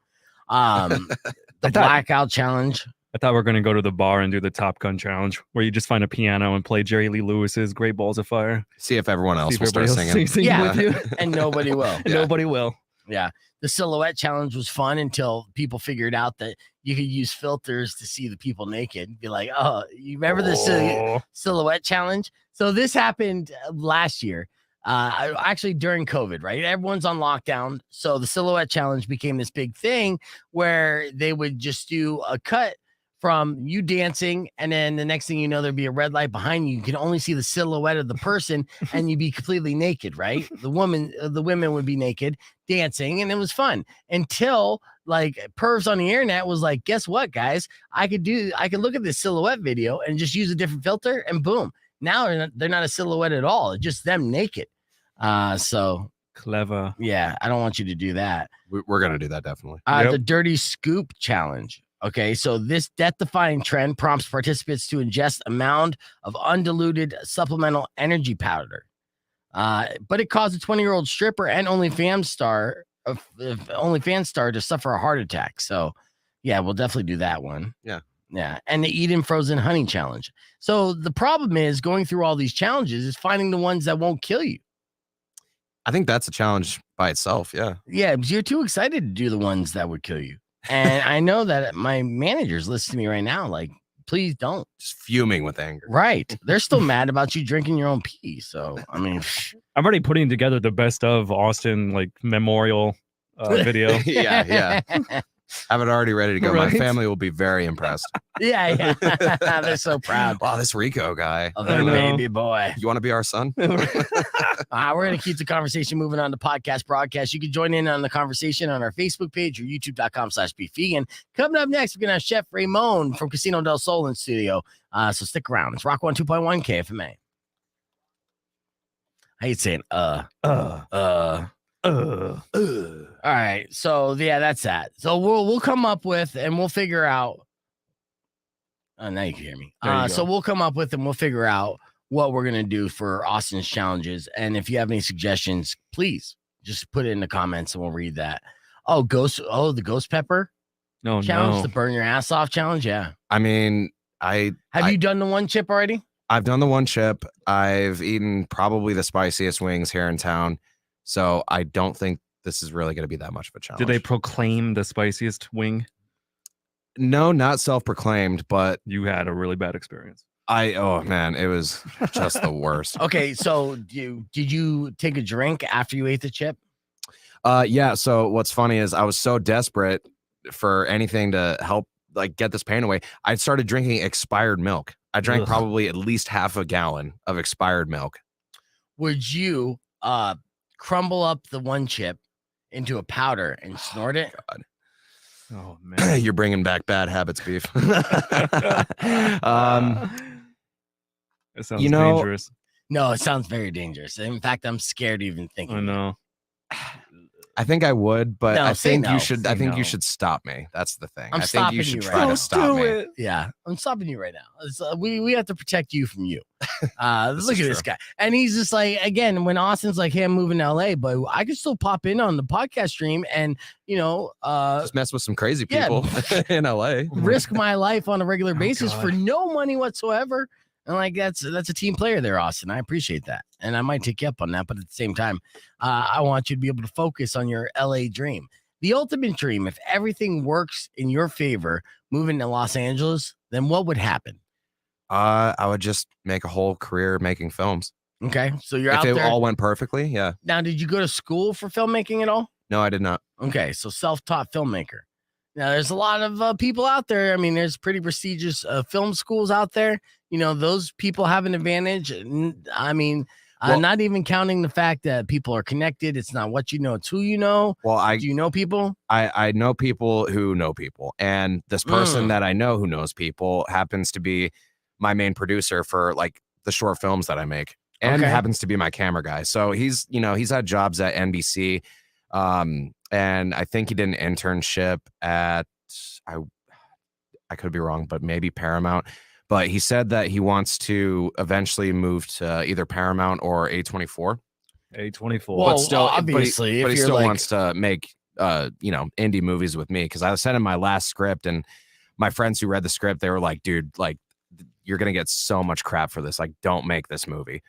The blackout challenge. I thought we were going to go to the bar and do the Top Gun challenge, where you just find a piano and play Jerry Lee Lewis's Great Balls of Fire. See if everyone else will start singing. Yeah, with you. And nobody will. And nobody will. Yeah. The silhouette challenge was fun until people figured out that you could use filters to see the people naked. Be like, oh, you remember the silhouette challenge? So this happened last year. Actually during COVID, right? Everyone's on lockdown. So the silhouette challenge became this big thing where they would just do a cut from you dancing, and then the next thing you know, there'd be a red light behind you. You can only see the silhouette of the person, and you'd be completely naked, right? The women would be naked dancing, and it was fun until like pervs on the internet was like, guess what, guys? I could look at this silhouette video and just use a different filter, and boom, now they're not a silhouette at all. It's just them naked. So clever. Yeah, I don't want you to do that. We're gonna do that definitely. The dirty scoop challenge. Okay, so this death-defying trend prompts participants to ingest a mound of undiluted supplemental energy powder. But it caused a 20-year-old stripper and OnlyFans star to suffer a heart attack. So, yeah, we'll definitely do that one. Yeah. Yeah, and the Eden frozen honey challenge. So the problem is going through all these challenges is finding the ones that won't kill you. I think that's a challenge by itself. Yeah. Yeah, because you're too excited to do the ones that would kill you. And I know that my managers listen to me right now, like, please don't. Just fuming with anger. Right. They're still mad about you drinking your own pee. So, I mean, I'm already putting together the best of Austin, like, memorial video. Yeah. Have it already ready to go. Right? My family will be very impressed. Yeah. They're so proud. Wow, this Rico guy. Of their baby boy. You want to be our son? We're going to keep the conversation moving on to podcast broadcast. You can join in on the conversation on our Facebook page or youtube.com/beefvegan. Coming up next, we're going to have Chef Ramon from Casino del Sol in studio. So stick around. It's Rock 2.1 KFMA. I hate saying All right. So yeah, that's that. So we'll come up with and we'll figure out. Oh, now you can hear me. So we'll come up with and we'll figure out what we're gonna do for Austin's challenges. And if you have any suggestions, please just put it in the comments and we'll read that. Oh, the ghost pepper challenge, the burn your ass off challenge. Yeah. I mean, have you done the one chip already? I've done the one chip. I've eaten probably the spiciest wings here in town. So I don't think this is really going to be that much of a challenge. Did they proclaim the spiciest wing? No, not self-proclaimed, but you had a really bad experience. Oh man, it was just the worst. Okay, so did you take a drink after you ate the chip? Yeah. So what's funny is I was so desperate for anything to help like get this pain away. I started drinking expired milk. I drank probably at least half a gallon of expired milk. Would you crumble up the one chip into a powder and snort it. God. Oh man. You're bringing back bad habits, beef. It sounds you know, dangerous. No, it sounds very dangerous. In fact, I'm scared even thinking. I know. I think I would, but No, I say think no. you should. I Say think no. you should stop me. That's the thing. I'm I think stopping you should you try right now. to stop me. Yeah, I'm stopping you right now. We have to protect you from you. Look at is this true. guy, and he's just like, again, when Austin's like, "Hey, I'm moving to LA, but I could still pop in on the podcast stream and Just mess with some crazy yeah. people in LA. risk my life on a regular basis God. for no money whatsoever." And like that's a team player there, Austin. I appreciate that, and I might take you up on that. But at the same time, I want you to be able to focus on your LA dream. The ultimate dream, if everything works in your favor, moving to Los Angeles, then what would happen? I would just make a whole career making films. Okay. So you're If out it there. all went perfectly, yeah. Now, did you go to school for filmmaking at all? No, I did not. Okay. So self-taught filmmaker. Now, there's a lot of people out there. I mean, there's pretty prestigious film schools out there. Those people have an advantage. I mean, Well- not even counting the fact that people are connected. It's not what you know, it's who you know. Well, Do you know people? I know people who know people, and this person Mm. that I know who knows people happens to be my main producer for like the short films that I make, and Okay. happens to be my camera guy. So he's had jobs at NBC, and I think he did an internship at I could be wrong, but maybe Paramount. But he said that he wants to eventually move to either Paramount or A24. A24. Well, But still, obviously, but if he you're still like- wants to make indie movies with me, because I sent him my last script, and my friends who read the script, they were like, dude, like, you're gonna get so much crap for this, like, don't make this movie.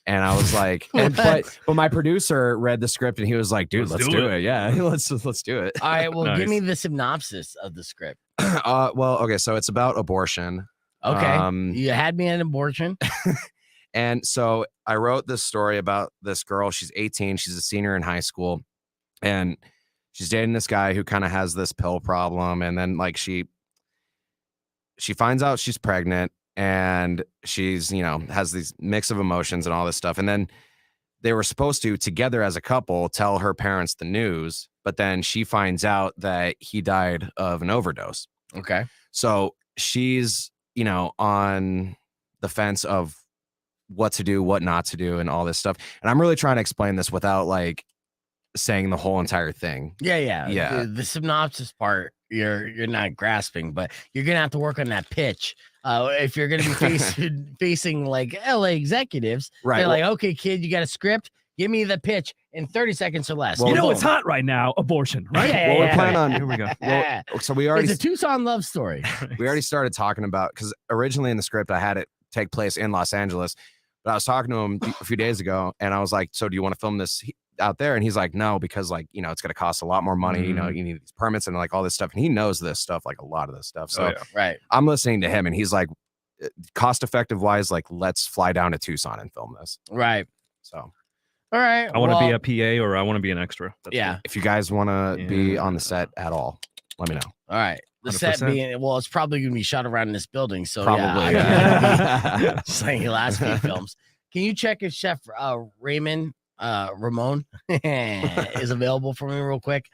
And I was like, but my producer read the script and he was like, dude, let's do it. Yeah, let's do it. All right. Well, Nice. give me the synopsis of the script. Well, okay, so it's about abortion. Okay. You had me at abortion. And so I wrote this story about this girl. She's 18. She's a senior in high school, and she's dating this guy who kind of has this pill problem. And then like she finds out she's pregnant, and she's, has these mix of emotions and all this stuff. And then they were supposed to, together as a couple, tell her parents the news, but then she finds out that he died of an overdose. Okay. So she's, on the fence of what to do, what not to do, and all this stuff. And I'm really trying to explain this without like saying the whole entire thing. Yeah. Yeah. The synopsis part, you're not grasping, but you're gonna have to work on that pitch. If you're gonna be facing like LA executives, Right. they're like, okay, kid, you got a script. Give me the pitch in 30 seconds or less. Well, it's hot right now. Abortion, right? Yeah, Well, yeah, we're planning on. Here we go. Yeah. So we already It's a Tucson love story. we already started talking about, because originally in the script I had it take place in Los Angeles, but I was talking to him a few days ago, and I was like, so do you want to film this out there? And he's like, no, because like, it's going to cost a lot more money. You need these permits and like all this stuff. And he knows this stuff, like a lot of this stuff. So Right. I'm listening to him, and he's like, cost effective wise, like, let's fly down to Tucson and film this. Right. So All right. I want to well, be a PA or I want to be an extra. That's Yeah. if you guys want to be on the Yeah. set at all, let me know. All right. The set 100%. being, well, it's probably going to be shot around this building. So Probably, yeah. yeah. Just like your last few films. Can you check if Chef Ramon is available for me real quick?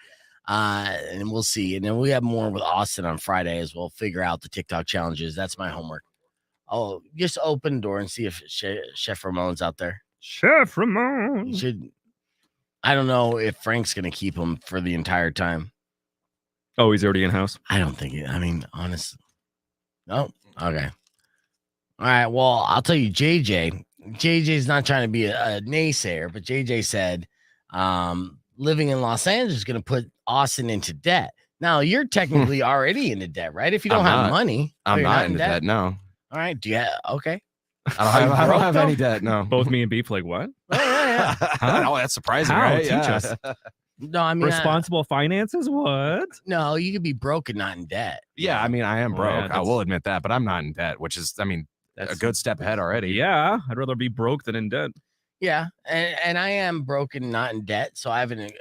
And we'll see. And then we have more with Austin on Friday as well. Figure out the TikTok challenges. That's my homework. Oh, just open the door and see if Chef Ramon's out there. Chef You Ramon. should. I don't know if Frank's going to keep him for the entire time. Oh, he's already in house. I don't think it. I mean, honestly. Oh, okay. All right. Well, I'll tell you, JJ's not trying to be a naysayer, but JJ said living in Los Angeles is going to put Austin into debt. Now, you're technically already into debt, right? If you don't I'm have not. money, I'm you're not in into debt. No, All right. Do you okay. I don't have broke, any though? debt. No. Both me and Beef, like what? Yeah. Oh, that's surprising, How? right? Teach us. No, I mean, Responsible finances? What? no, you could be broke and not in debt. Yeah, I mean, I am Oh, yeah, broke. I will admit that, but I'm not in debt, which is, I mean, a good step ahead already. Yeah, I'd rather be broke than in debt. Yeah, and I am broken, not in debt, so I haven't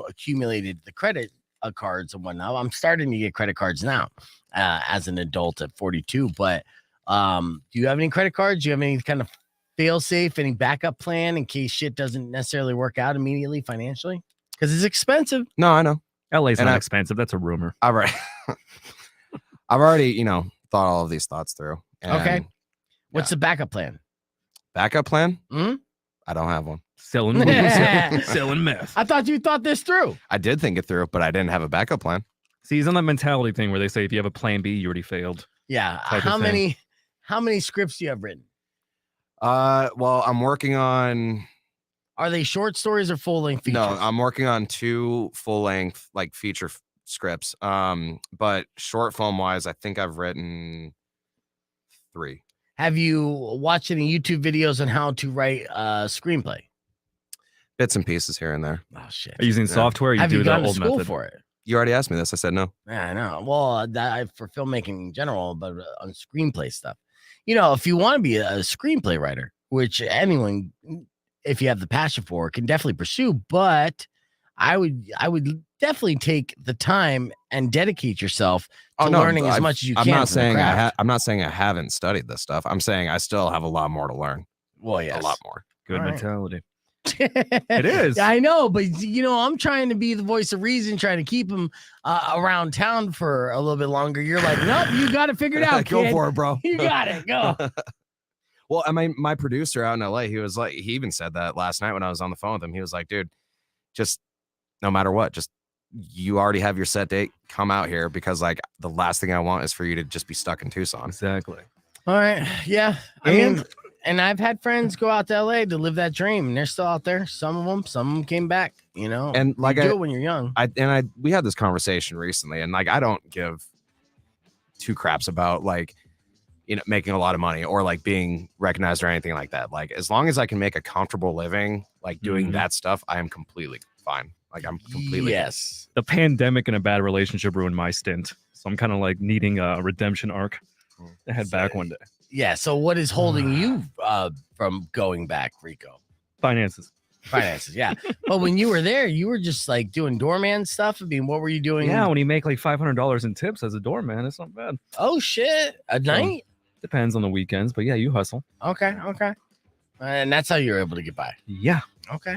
accumulated the credit cards and whatnot. I'm starting to get credit cards now, as an adult at 42. But do you have any credit cards? Do you have any kind of fail safe, any backup plan in case shit doesn't necessarily work out immediately financially? Because it's expensive. No, I know. LA's And not expensive. That's a rumor. I've already, thought all of these thoughts through. Okay. And What's the backup plan? backup plan? Hmm? I don't have one. Selling weed, selling meth. I thought you thought this through. I did think it through, but I didn't have a backup plan. See, he's on that mentality thing where they say if you have a plan B, you already failed. Yeah. Type of How thing. many scripts do you have written? Well, I'm working on. Are they short stories or full length features? No, I'm working on 2 full length like feature scripts. But short film wise, I think I've written 3. Have you watched any YouTube videos on how to write a screenplay? Bits and pieces here and there. Oh shit! Are you using software? Or you Have do you the gone to old school method for it? You already asked me this. I said no. Yeah, I know. Well, for filmmaking in general, but on screenplay stuff. If you want to be a screenplay writer, which anyone, if you have the passion for, can definitely pursue. But I would definitely take the time and dedicate yourself to learning as much as you can. I'm not saying I haven't studied this stuff. I'm saying I still have a lot more to learn. Well, yes. A lot more. Good All right. mentality. It is. Yeah, I know, but I'm trying to be the voice of reason, trying to keep him around town for a little bit longer. You're like, nope, you got to figure it out. Go kid. for it, bro. You got it. Go. Well, I mean, my producer out in LA, he even said that last night when I was on the phone with him. He was like, dude, just no matter what, just you already have your set date. Come out here because like the last thing I want is for you to just be stuck in Tucson. Exactly. All right. Yeah. I mean, and I've had friends go out to LA to live that dream, and they're still out there. Some of them came back, And like you do it when you're young. We had this conversation recently, and like I don't give 2 craps about like making a lot of money or like being recognized or anything like that. Like as long as I can make a comfortable living, like doing that stuff, I am completely fine. Like I'm completely yes. The pandemic and a bad relationship ruined my stint, so I'm kind of like needing a redemption arc to head back one day. Yeah. So what is holding you from going back, Rico? Finances. Yeah. But when you were there, you were just like doing doorman stuff. I mean, what were you doing? Yeah, when you make like $500 in tips as a doorman, it's not bad. Oh shit. A night? Depends on the weekends, but yeah, you hustle. Okay. And that's how you're able to get by. Yeah. Okay.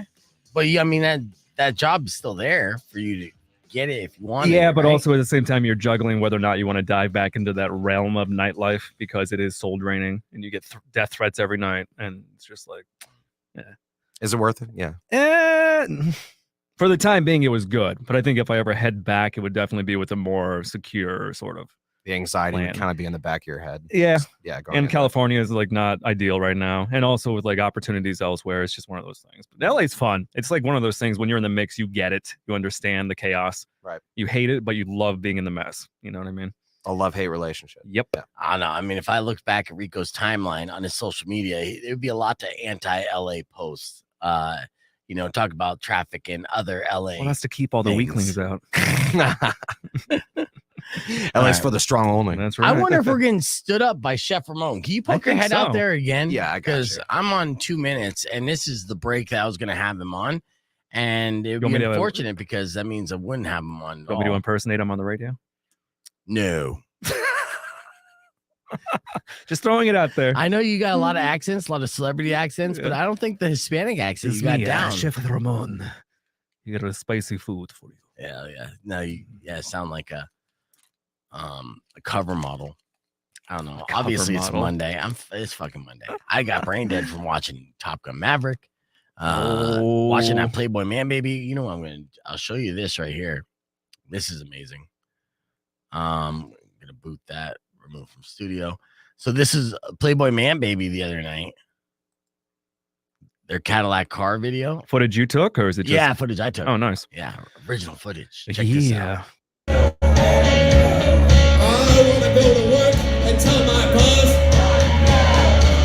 But I mean that job is still there for you to get it if you want. Yeah, it, but right? also at the same time, you're juggling whether or not you want to dive back into that realm of nightlife because it is soul draining and you get death threats every night. And it's just like, yeah. Is it worth it? Yeah. For the time being, it was good. But I think if I ever head back, it would definitely be with a more secure sort of. The anxiety plan. would kind of be in the back of your head. Yeah. Yeah. And California is like not ideal right now. And also with like opportunities elsewhere, it's just one of those things. But LA's fun. It's like one of those things when you're in the mix, you get it. You understand the chaos. Right. You hate it, but you love being in the mess. You know what I mean? A love-hate relationship. Yep. Yeah. I don't know. I mean, if I looked back at Rico's timeline on his social media, there would be a lot of anti-LA posts. Talk about traffic in other LA. Well, that's to keep all the weaklings out. LA's for the strong only. That's right. I wonder if we're getting stood up by Chef Ramon. Can you poke your think head out so. there again? Yeah, I got because you. I'm on 2 minutes, and this is the break that I was going to have him on, and it would You want be me to- unfortunate because that means I wouldn't have him on. Want me to impersonate him on the radio? No. Just throwing it out there. I know you got a lot of accents, a lot of celebrity accents, but I don't think the Hispanic accent you got down. Chef Ramon. You got a spicy food for you. Yeah. No, sound like a cover model. I don't know. Cover Obviously, it's model. Monday. It's fucking Monday. I got brain dead from watching Top Gun Maverick. Watching that Playboy Man Baby. You know what I'll show you this right here. This is amazing. I'm gonna boot that, remove from studio. So this is Playboy Man Baby the other night. Their Cadillac car video. Footage you took, or is it just Footage I took. Oh, nice. Yeah, original footage. Check this out. I wanna go to work and tell my boss.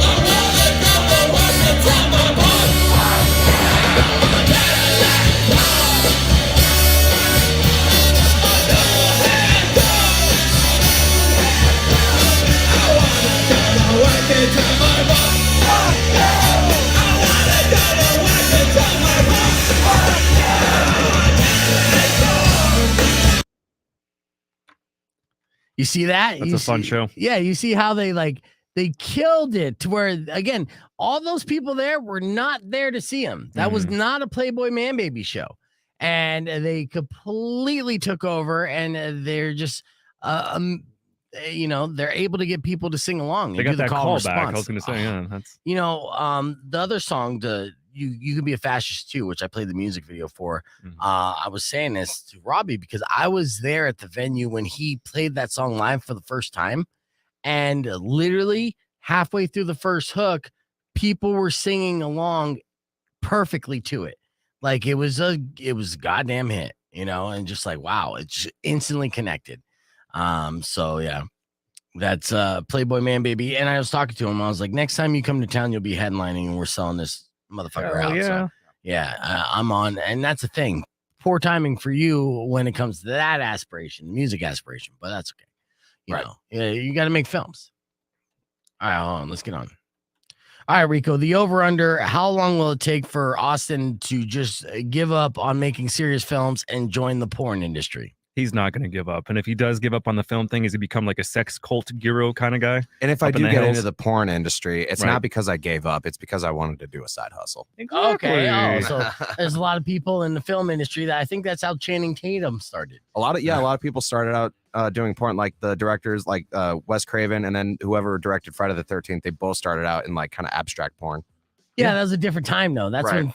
I wanna go to work and tell my boss. You see that? That's You a fun see- show. Yeah, you see how they killed it to where, again, all those people there were not there to see him. That was not a Playboy Man Baby show. and they completely took over, and they're just they're able to get people to sing along. They and got do the that call call back. I response. was going to say, yeah, that's The other song, you can be a fascist too, which I played the music video for. I was saying this to Robbie because I was there at the venue when he played that song live for the first time, and literally halfway through the first hook, people were singing along perfectly to it. Like it was a goddamn hit, and just like, wow, it's instantly connected. So yeah, that's Playboy Man Baby. And I was talking to him. I was like, next time you come to town, you'll be headlining and we're selling this motherfucker out. Yeah. So, yeah, I'm on. And that's the thing. Poor timing for you when it comes to that aspiration, music aspiration, but that's okay. You know, yeah, you got to make films. All right, hold on. Let's get on. All right, Rico, the over-under, how long will it take for Austin to just give up on making serious films and join the porn industry? He's not going to give up. And if he does give up on the film thing, is he become like a sex cult guru kind of guy? And if I do get into the porn industry, it's not because I gave up. It's because I wanted to do a side hustle. Okay. Oh, so there's a lot of people in the film industry that I think that's how Channing Tatum started. A lot of people started out doing porn, like the directors, like Wes Craven, and then whoever directed Friday the 13th. They both started out in like kind of abstract porn. Yeah, that was a different time though. That's when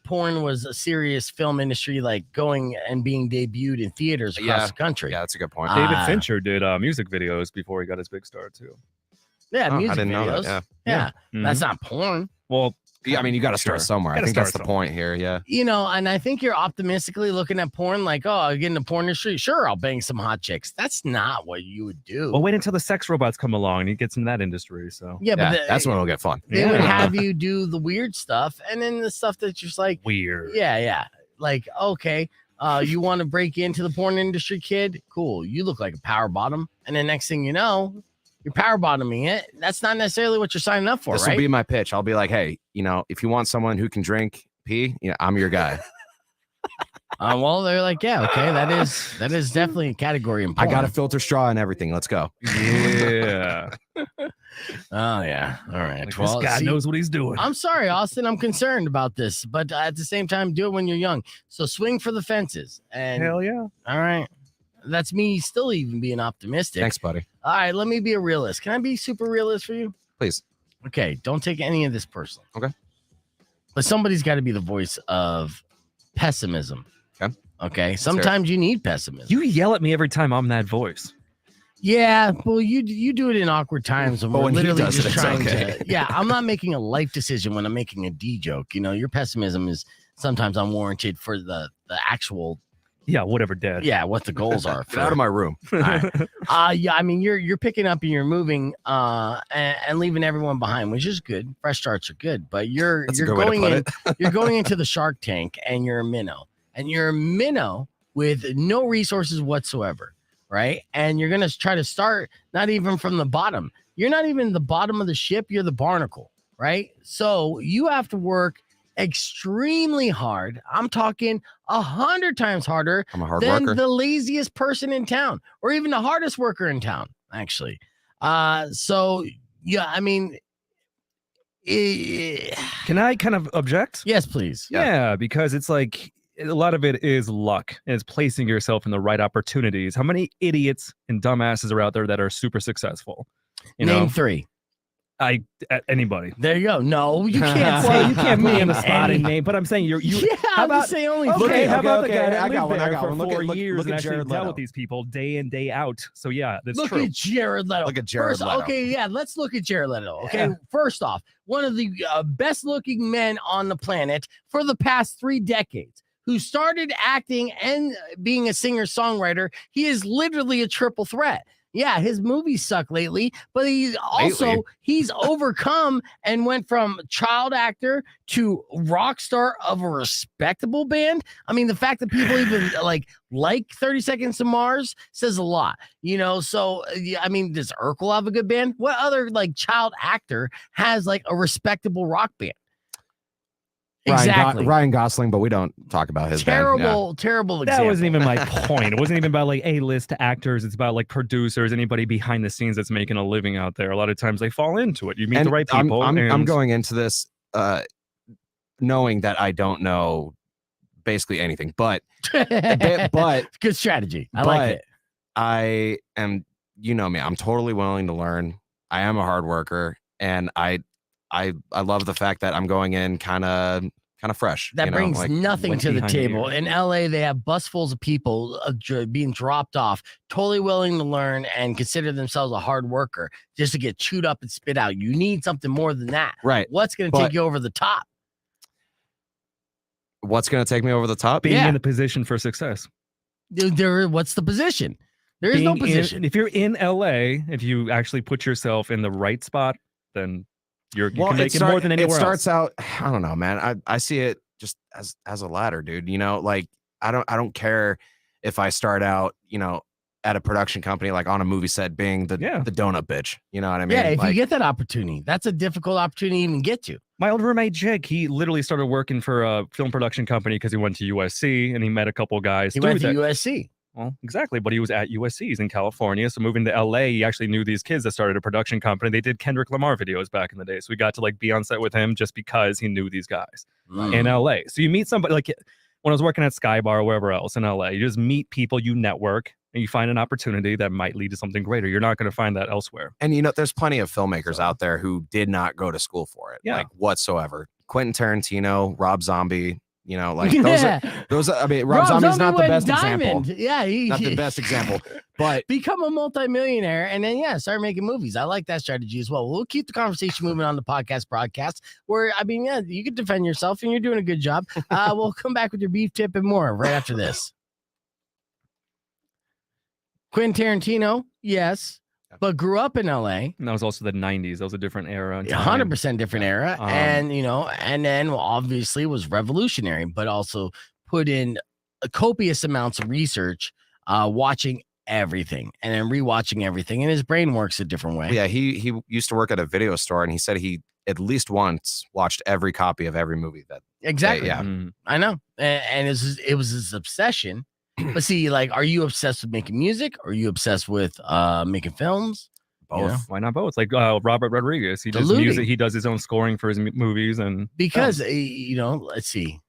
porn was a serious film industry, like going and being debuted in theaters across the country. Yeah, that's a good point. David Fincher did music videos before he got his big start too. Yeah, music I didn't videos. know that. Yeah. That's not porn. Well, yeah, I mean, you got to start somewhere. I think that's the point here. Yeah. And I think you're optimistically looking at porn like, oh, I'll get in the porn industry. Sure, I'll bang some hot chicks. That's not what you would do. Well, wait until the sex robots come along and he gets in that industry. So yeah, but that's when it'll get fun. They would have you do the weird stuff, and then the stuff that's just like weird. Yeah. Like, okay, you want to break into the porn industry, kid? Cool. You look like a power bottom, and then next thing you know, you're power bottoming it. That's not necessarily what you're signing up for, This will be my pitch. I'll be like, hey, if you want someone who can drink pee, I'm your guy. Well, they're like, yeah, okay, that is definitely a category in porn. I got a filter straw and everything. Let's go. Yeah. Oh yeah. All right. Like, this guy knows what he's doing. I'm sorry, Austin. I'm concerned about this, but at the same time, do it when you're young. So swing for the fences. And hell yeah. All right. That's me still even being optimistic. Thanks, buddy. All right, let me be a realist. Can I be super realist for you? Please. Okay, don't take any of this personally. Okay. But somebody's got to be the voice of pessimism. Okay. Sometimes you need pessimism. You yell at me every time I'm that voice. Yeah, well, you do it in awkward times when we're literally just trying to. Yeah, I'm not making a life decision when I'm making a D joke. Your pessimism is sometimes unwarranted for the actual. Yeah, whatever, Dad. Yeah, what the goals are. Get out of my room. All right. Yeah, I mean you're picking up and you're moving and leaving everyone behind, which is good. Fresh starts are good, but you're going in you're going into the Shark Tank and you're a minnow. And you're a minnow with no resources whatsoever, right? And you're gonna try to start not even from the bottom. You're not even the bottom of the ship, you're the barnacle, right? So you have to work extremely hard. I'm talking 100 times harder than the laziest person in town, or even the hardest worker in town, actually. So yeah, I mean, can I kind of object? Yes, please. Yeah, because it's like a lot of it is luck, and it's placing yourself in the right opportunities. How many idiots and dumbasses are out there that are super successful? Name 3. Anybody. There you go. No, you can't say. Well, you can't put me on the spot and name, but I'm saying you. Yeah, how about say only? Okay, how about the guy that I got lived one. there for 4 years Look and at actually Jared dealt Leto. with these people day in day out? So yeah, that's look true. At Jared Leto. Look at Jared Leto. Okay, yeah, let's look at Jared Leto. Okay, first off, one of the best-looking men on the planet for the past 3 decades, who started acting and being a singer-songwriter. He is literally a triple threat. Yeah, his movies suck lately, but he's overcome and went from child actor to rock star of a respectable band. I mean, the fact that people even like 30 Seconds to Mars says a lot, so yeah, I mean, does Urkel have a good band? What other child actor has a respectable rock band? Exactly. Ryan Gosling, but we don't talk about his terrible example. That wasn't even my point. It wasn't even about A-list actors. It's about producers, anybody behind the scenes that's making a living out there. A lot of times they fall into it. You meet the right people. I'm going into this knowing that I don't know basically anything. But Good strategy. I like it. I am, you know me, I'm totally willing to learn. I am a hard worker, and I love the fact that I'm going in kind of fresh. That brings like, nothing to the behind table. you. In LA, they have busfuls of people being dropped off, totally willing to learn and consider themselves a hard worker just to get chewed up and spit out. You need something more than that. right. What's going to take you over the top? What's going to take me over the top? Being in a position for success. What's the position? There is no position. If you're in LA, if you actually put yourself in the right spot, then you can make it more than anywhere else. It starts out, I don't know, man. I see it just as a ladder, dude. You know, like I don't care if I start out, you know, at a production company, like on a movie set, being the donut bitch. You know what I mean? Yeah, if you get that opportunity, that's a difficult opportunity to even get to. My old roommate Jake, he literally started working for a film production company because he went to USC and he met a couple guys. He went to USC. Well, exactly, but he was at USC. He's in California, so moving to LA, he actually knew these kids that started a production company. They did Kendrick Lamar videos back in the day, so we got to like be on set with him just because he knew these guys in LA. So you meet somebody like when I was working at Skybar or wherever else in LA, you just meet people, you network, and you find an opportunity that might lead to something greater. You're not going to find that elsewhere. And you know, there's plenty of filmmakers out there who did not go to school for it, like whatsoever. Quentin Tarantino, Rob Zombie. You know, like those. I mean, Rob Zombie's not the best example. Yeah, not the best example. But become a multimillionaire and then start making movies. I like that strategy as well. We'll keep the conversation moving on the podcast broadcast. Where I mean, you can defend yourself and you're doing a good job. We'll come back with your beef tip and more right after this. Quentin Tarantino, yes. But grew up in LA. And that was also the 90s. That was a different era. 100% different era. And, you know, and then obviously was revolutionary, but also put in copious amounts of research, watching everything and then rewatching everything. And his brain works a different way. Yeah, he used to work at a video store and he said he at least once watched every copy of every movie that. Exactly. I know. And it was his obsession. But see, like, are you obsessed with making music? Or are you obsessed with making films? Both. You know? Why not both? Like Robert Rodriguez, he does music. He does his own scoring for his movies, and because you know, let's see.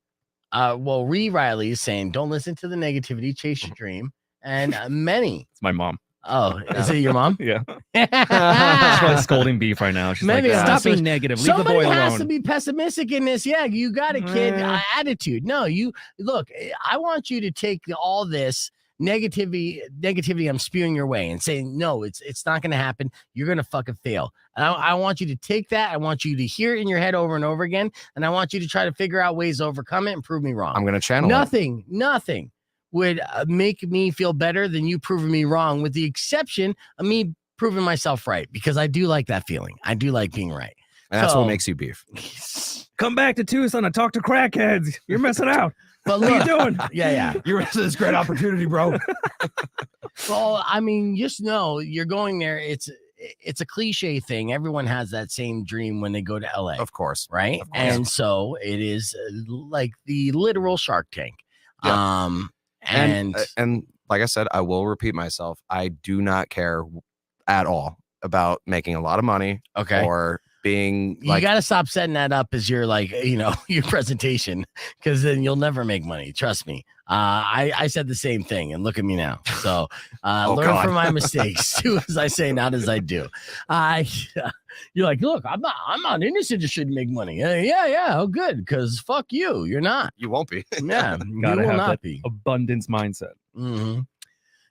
Well, Ree Riley is saying, "Don't listen to the negativity, chase your dream." And many. It's my mom. Oh, is it your mom? Yeah. She's probably scolding beef right now. She's like, stop being negative. Leave the boy alone. Somebody has to be pessimistic in this. Yeah, you got a kid attitude. No, you look, I want you to take all this negativity I'm spewing your way and saying, no, it's not going to happen. You're going to fucking fail. And I want you to take that. I want you to hear it in your head over and over again. And I want you to try to figure out ways to overcome it and prove me wrong. I'm going to channel Nothing would make me feel better than you proving me wrong, with the exception of me proving myself right, because I do like that feeling. I do like being right. And that's what makes you beef. Come back to Tucson and talk to crackheads. You're missing out. But what are you doing? Yeah. You're missing this great opportunity, bro. Well, I mean, just know you're going there. It's a cliche thing. Everyone has that same dream when they go to LA. Of course. Right? Of course. And so it is like the literal Shark Tank. Yeah. And like I said, I will repeat myself. I do not care at all about making a lot of money. Okay. Or being you got to stop setting that up as your, like, you know, your presentation, because then you'll never make money. Trust me. I said the same thing, and look at me now. So learn from my mistakes. Do as I say, not as I do. You're like, look, I'm not in this industry to make money. Yeah. Oh, good. Because fuck you. You're not. You won't be. Yeah. Gotta you will have not that be. abundance mindset. Mm-hmm.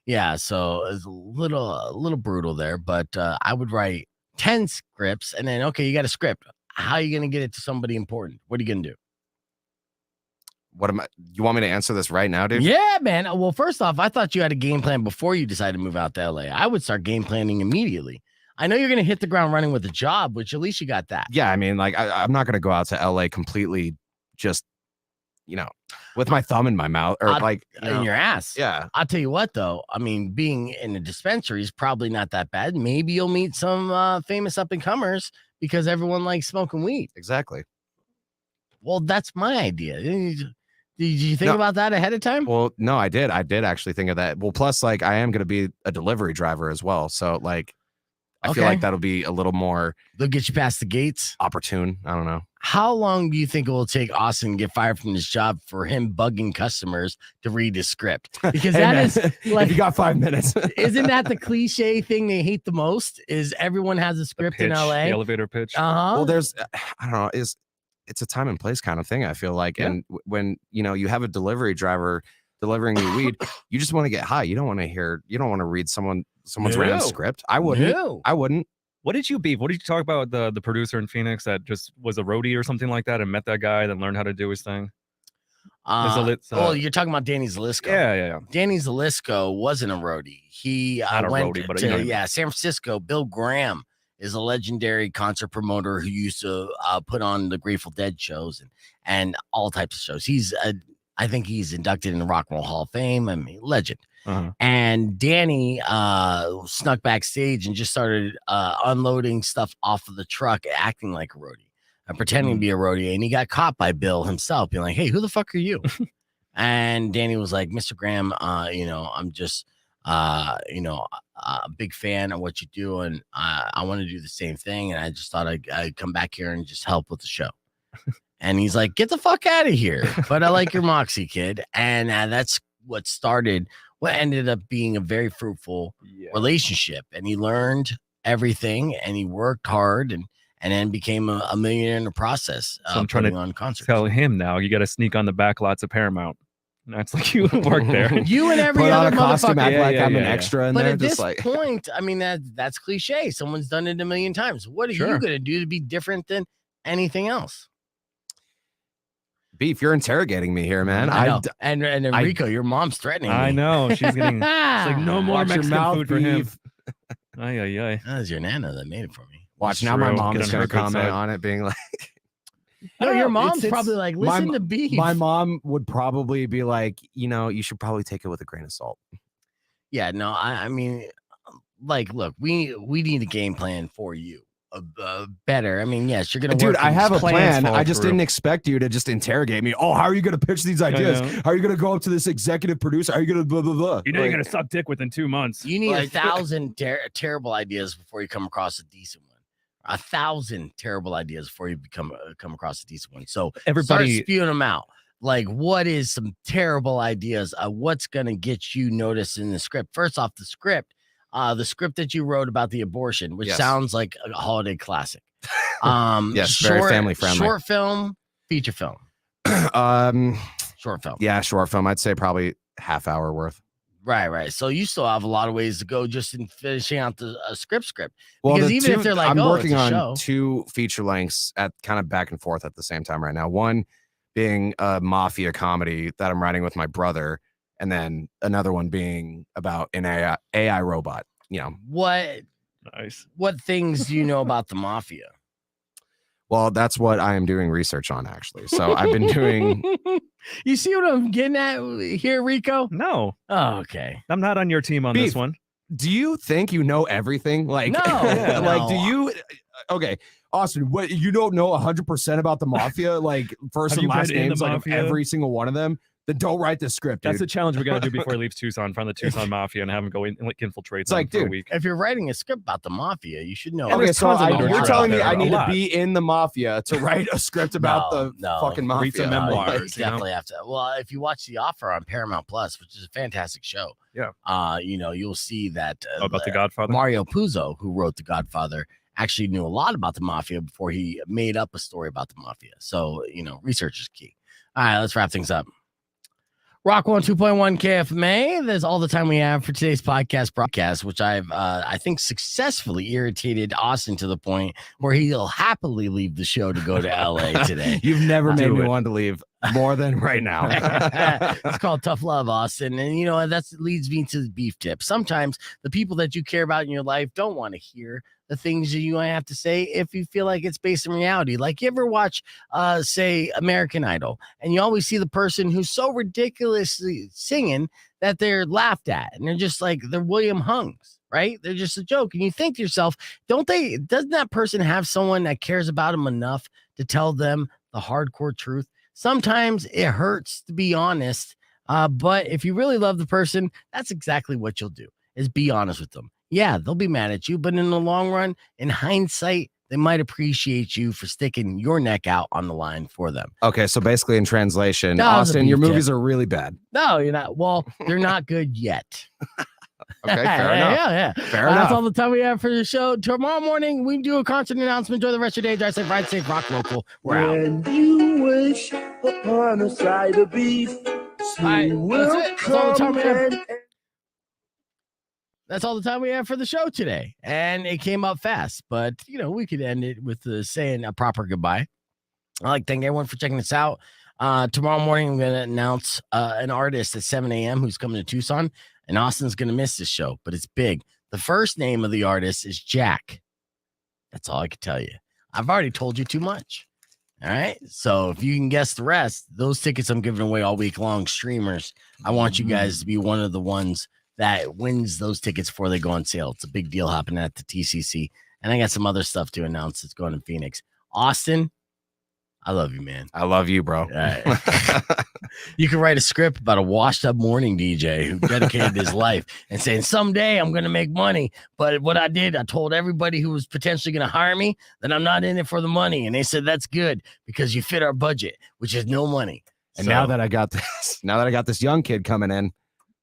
Yeah. So it's a little brutal there, but I would write 10 scripts and then, okay, you got a script. How are you going to get it to somebody important? What are you going to do? You want me to answer this right now, dude? Yeah, man. Well, first off, I thought you had a game plan before you decided to move out to LA. I would start game planning immediately. I know you're going to hit the ground running with a job, which at least you got that. Yeah, I mean, like, I'm not going to go out to LA completely just, you know, with my thumb in my mouth or in your ass. Yeah. I'll tell you what, though. I mean, being in a dispensary is probably not that bad. Maybe you'll meet some famous up and comers because everyone likes smoking weed. Exactly. Well, that's my idea. Did you think about that ahead of time? Well, no, I did. I did actually think of that. Well, plus, like, I am going to be a delivery driver as well. So, like, I feel like that'll be a little more. They'll get you past the gates. Opportune. I don't know. How long do you think it will take Austin to get fired from his job for him bugging customers to read his script? Because that is like, if you got 5 minutes. Isn't that the cliche thing they hate the most? Is everyone has a script in LA? The elevator pitch. Well, there's, I don't know, it's a time and place kind of thing, I feel like. Yeah. And when, you have a delivery driver delivering you weed, you just want to get high. You don't want to read someone's random script. I wouldn't. What did you beef? What did you talk about the producer in Phoenix that just was a roadie or something like that and met that guy, then learned how to do his thing? You're talking about Danny Zalisco. Yeah. Danny Zalisco wasn't a roadie. He went to San Francisco. Bill Graham is a legendary concert promoter who used to put on the Grateful Dead shows and all types of shows. I think he's inducted in the Rock and Roll Hall of Fame. I mean, legend. And Danny snuck backstage and just started unloading stuff off of the truck, acting like a roadie, pretending to be a roadie. And he got caught by Bill himself, being like, "Hey, who the fuck are you?" And Danny was like, "Mr. Graham, I'm just, a big fan of what you do, and I want to do the same thing. And I just thought I'd come back here and just help with the show." And he's like, "Get the fuck out of here!" But I like your moxie, kid. And that's what ended up being a very fruitful relationship. And he learned everything, and he worked hard, and then became a millionaire in the process. So I'm trying to tell him now, you got to sneak on the back lots of Paramount. That's like you work there. You and every other motherfucker. Act like I'm an extra in but there. At this point, I mean, that's cliche. Someone's done it a million times. What are you going to do to be different than anything else? Beef, you're interrogating me here, man. I know. And Rico, your mom's threatening me. I know. She's getting it's like no more Mexican food for him. That was your nana that made it for me. Watch, now my mom is going to comment on it being like, no, your mom's probably like, listen to Beef. My mom would probably be like, you should probably take it with a grain of salt. Yeah, no, I mean, like, look, we need a game plan for you. Better. I mean, yes, you're gonna. Dude, I have a plan. I just didn't expect you to just interrogate me. Oh, how are you gonna pitch these ideas? How are you gonna go up to this executive producer? How are you gonna blah blah blah? You're gonna suck dick within 2 months. You need 1,000 terrible ideas before you come across a decent one. 1,000 terrible ideas before you come across a decent one. So everybody start spewing them out. Like, what is some terrible ideas? What's gonna get you noticed in the script? First off, the script that you wrote about the abortion, which sounds like a holiday classic. Yes, very family friendly. Short film, feature film. Short film. Yeah, short film. I'd say probably half hour worth. Right. So you still have a lot of ways to go just in finishing out the script. Well, because even if they're like, I'm working it's a on show. 2 feature lengths at kind of back and forth at the same time right now. One being a mafia comedy that I'm writing with my brother. And then another one being about an AI robot, What things do you know about the mafia? Well, that's what I am doing research on, actually. So I've been doing. You see what I'm getting at here, Rico? No. Oh, okay. I'm not on your team on this one. Do you think you know everything? Like, no. Do you? Okay, Austin, what, you don't know 100% about the mafia? Like, first and last names of every single one of them? Then don't write the script. That's dude. the challenge we got to do before he leaves Tucson. Find the Tucson Mafia and have him go infiltrate It's them like, for a dude, week. If you're writing a script about the mafia, you should know. Okay, so you're telling me I need to lot. be in the mafia to write a script about the fucking mafia. Read some memoirs. You definitely have to. Well, if you watch The Offer on Paramount Plus, which is a fantastic show, you'll see that about The Godfather. Mario Puzo, who wrote The Godfather, actually knew a lot about the mafia before he made up a story about the mafia. So, research is key. All right, let's wrap things up. Rock 102.1 KFMA. That's all the time we have for today's broadcast, which I've, I think, successfully irritated Austin to the point where he'll happily leave the show to go to LA today. You've never made me want to leave more than right now. It's called tough love, Austin. And, that leads me to the beef tip. Sometimes the people that you care about in your life don't want to hear the things that you have to say if you feel like it's based in reality. Like, you ever watch, say, American Idol, and you always see the person who's so ridiculously singing that they're laughed at, and they're just like, they're William Hungs, right? They're just a joke. And you think to yourself, doesn't that person have someone that cares about them enough to tell them the hardcore truth? Sometimes it hurts to be honest, but if you really love the person, that's exactly what you'll do, is be honest with them. yeah, they'll be mad at you. But in the long run, in hindsight, they might appreciate you for sticking your neck out on the line for them. Okay, so basically in translation, That was a Austin, your beef movies tip. are really bad. No, you're not. Well, they're not good yet. Okay, fair enough. Yeah. Fair That's enough. all the time we have for the show. Tomorrow morning, we do a concert announcement. Enjoy the rest of your day. Drive safe, ride safe, rock local. We're out. When you wish upon a side of beef, All right, that's it. That's all the time we have. That's all the time we have for the show today. And it came up fast, but we could end it with saying a proper goodbye. I'd like to thank everyone for checking this out. Tomorrow morning, I'm going to announce an artist at 7 a.m. who's coming to Tucson, and Austin's going to miss this show, but it's big. The first name of the artist is Jack. That's all I can tell you. I've already told you too much. All right. So if you can guess the rest, those tickets I'm giving away all week long, streamers, I want you guys to be one of the ones that wins those tickets before they go on sale. It's a big deal happening at the TCC. And I got some other stuff to announce that's going in Phoenix. Austin, I love you, man. I love you, bro. All right. You can write a script about a washed up morning DJ who dedicated his life and saying, someday I'm going to make money. But what I did, I told everybody who was potentially going to hire me that I'm not in it for the money. And they said, that's good because you fit our budget, which is no money. And now that I got this young kid coming in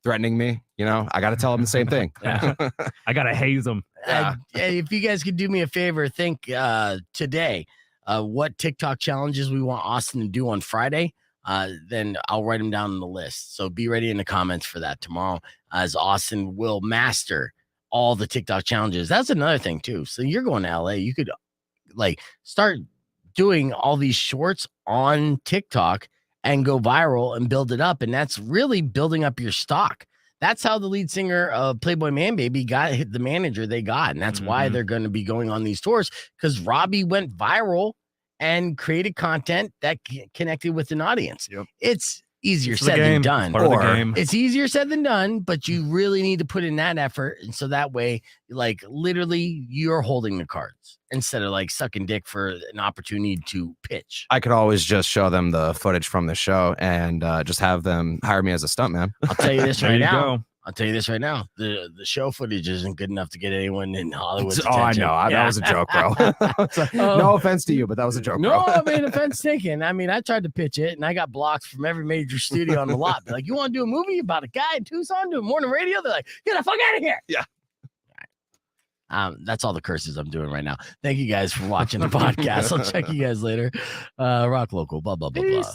threatening me, I got to tell him the same thing. Yeah. I got to haze him. If you guys could do me a favor, think today what TikTok challenges we want Austin to do on Friday. Then I'll write them down on the list. So be ready in the comments for that tomorrow, as Austin will master all the TikTok challenges. That's another thing too. So you're going to LA, you could start doing all these shorts on TikTok and go viral and build it up. And that's really building up your stock. That's how the lead singer of Playboy Man Baby got the manager they got. And that's why they're going to be going on these tours, because Robbie went viral and created content that connected with an audience. Yep. It's easier said than done. Part of the game. It's easier said than done, but you really need to put in that effort. And so that way, literally you're holding the cards instead of sucking dick for an opportunity to pitch. I could always just show them the footage from the show and just have them hire me as a stuntman. I'll tell you this There right you now. go. I'll tell you this right now. The show footage isn't good enough to get anyone in Hollywood. Oh, I know. That was a joke, bro. No offense to you, but that was a joke, No, bro. I mean, offense taken. I mean, I tried to pitch it, and I got blocks from every major studio on the lot. They're like, you want to do a movie about a guy in Tucson doing morning radio? They're like, get the fuck out of here. Yeah. That's all the curses I'm doing right now. Thank you guys for watching the podcast. I'll check you guys later. Rock local, blah, blah, blah, blah.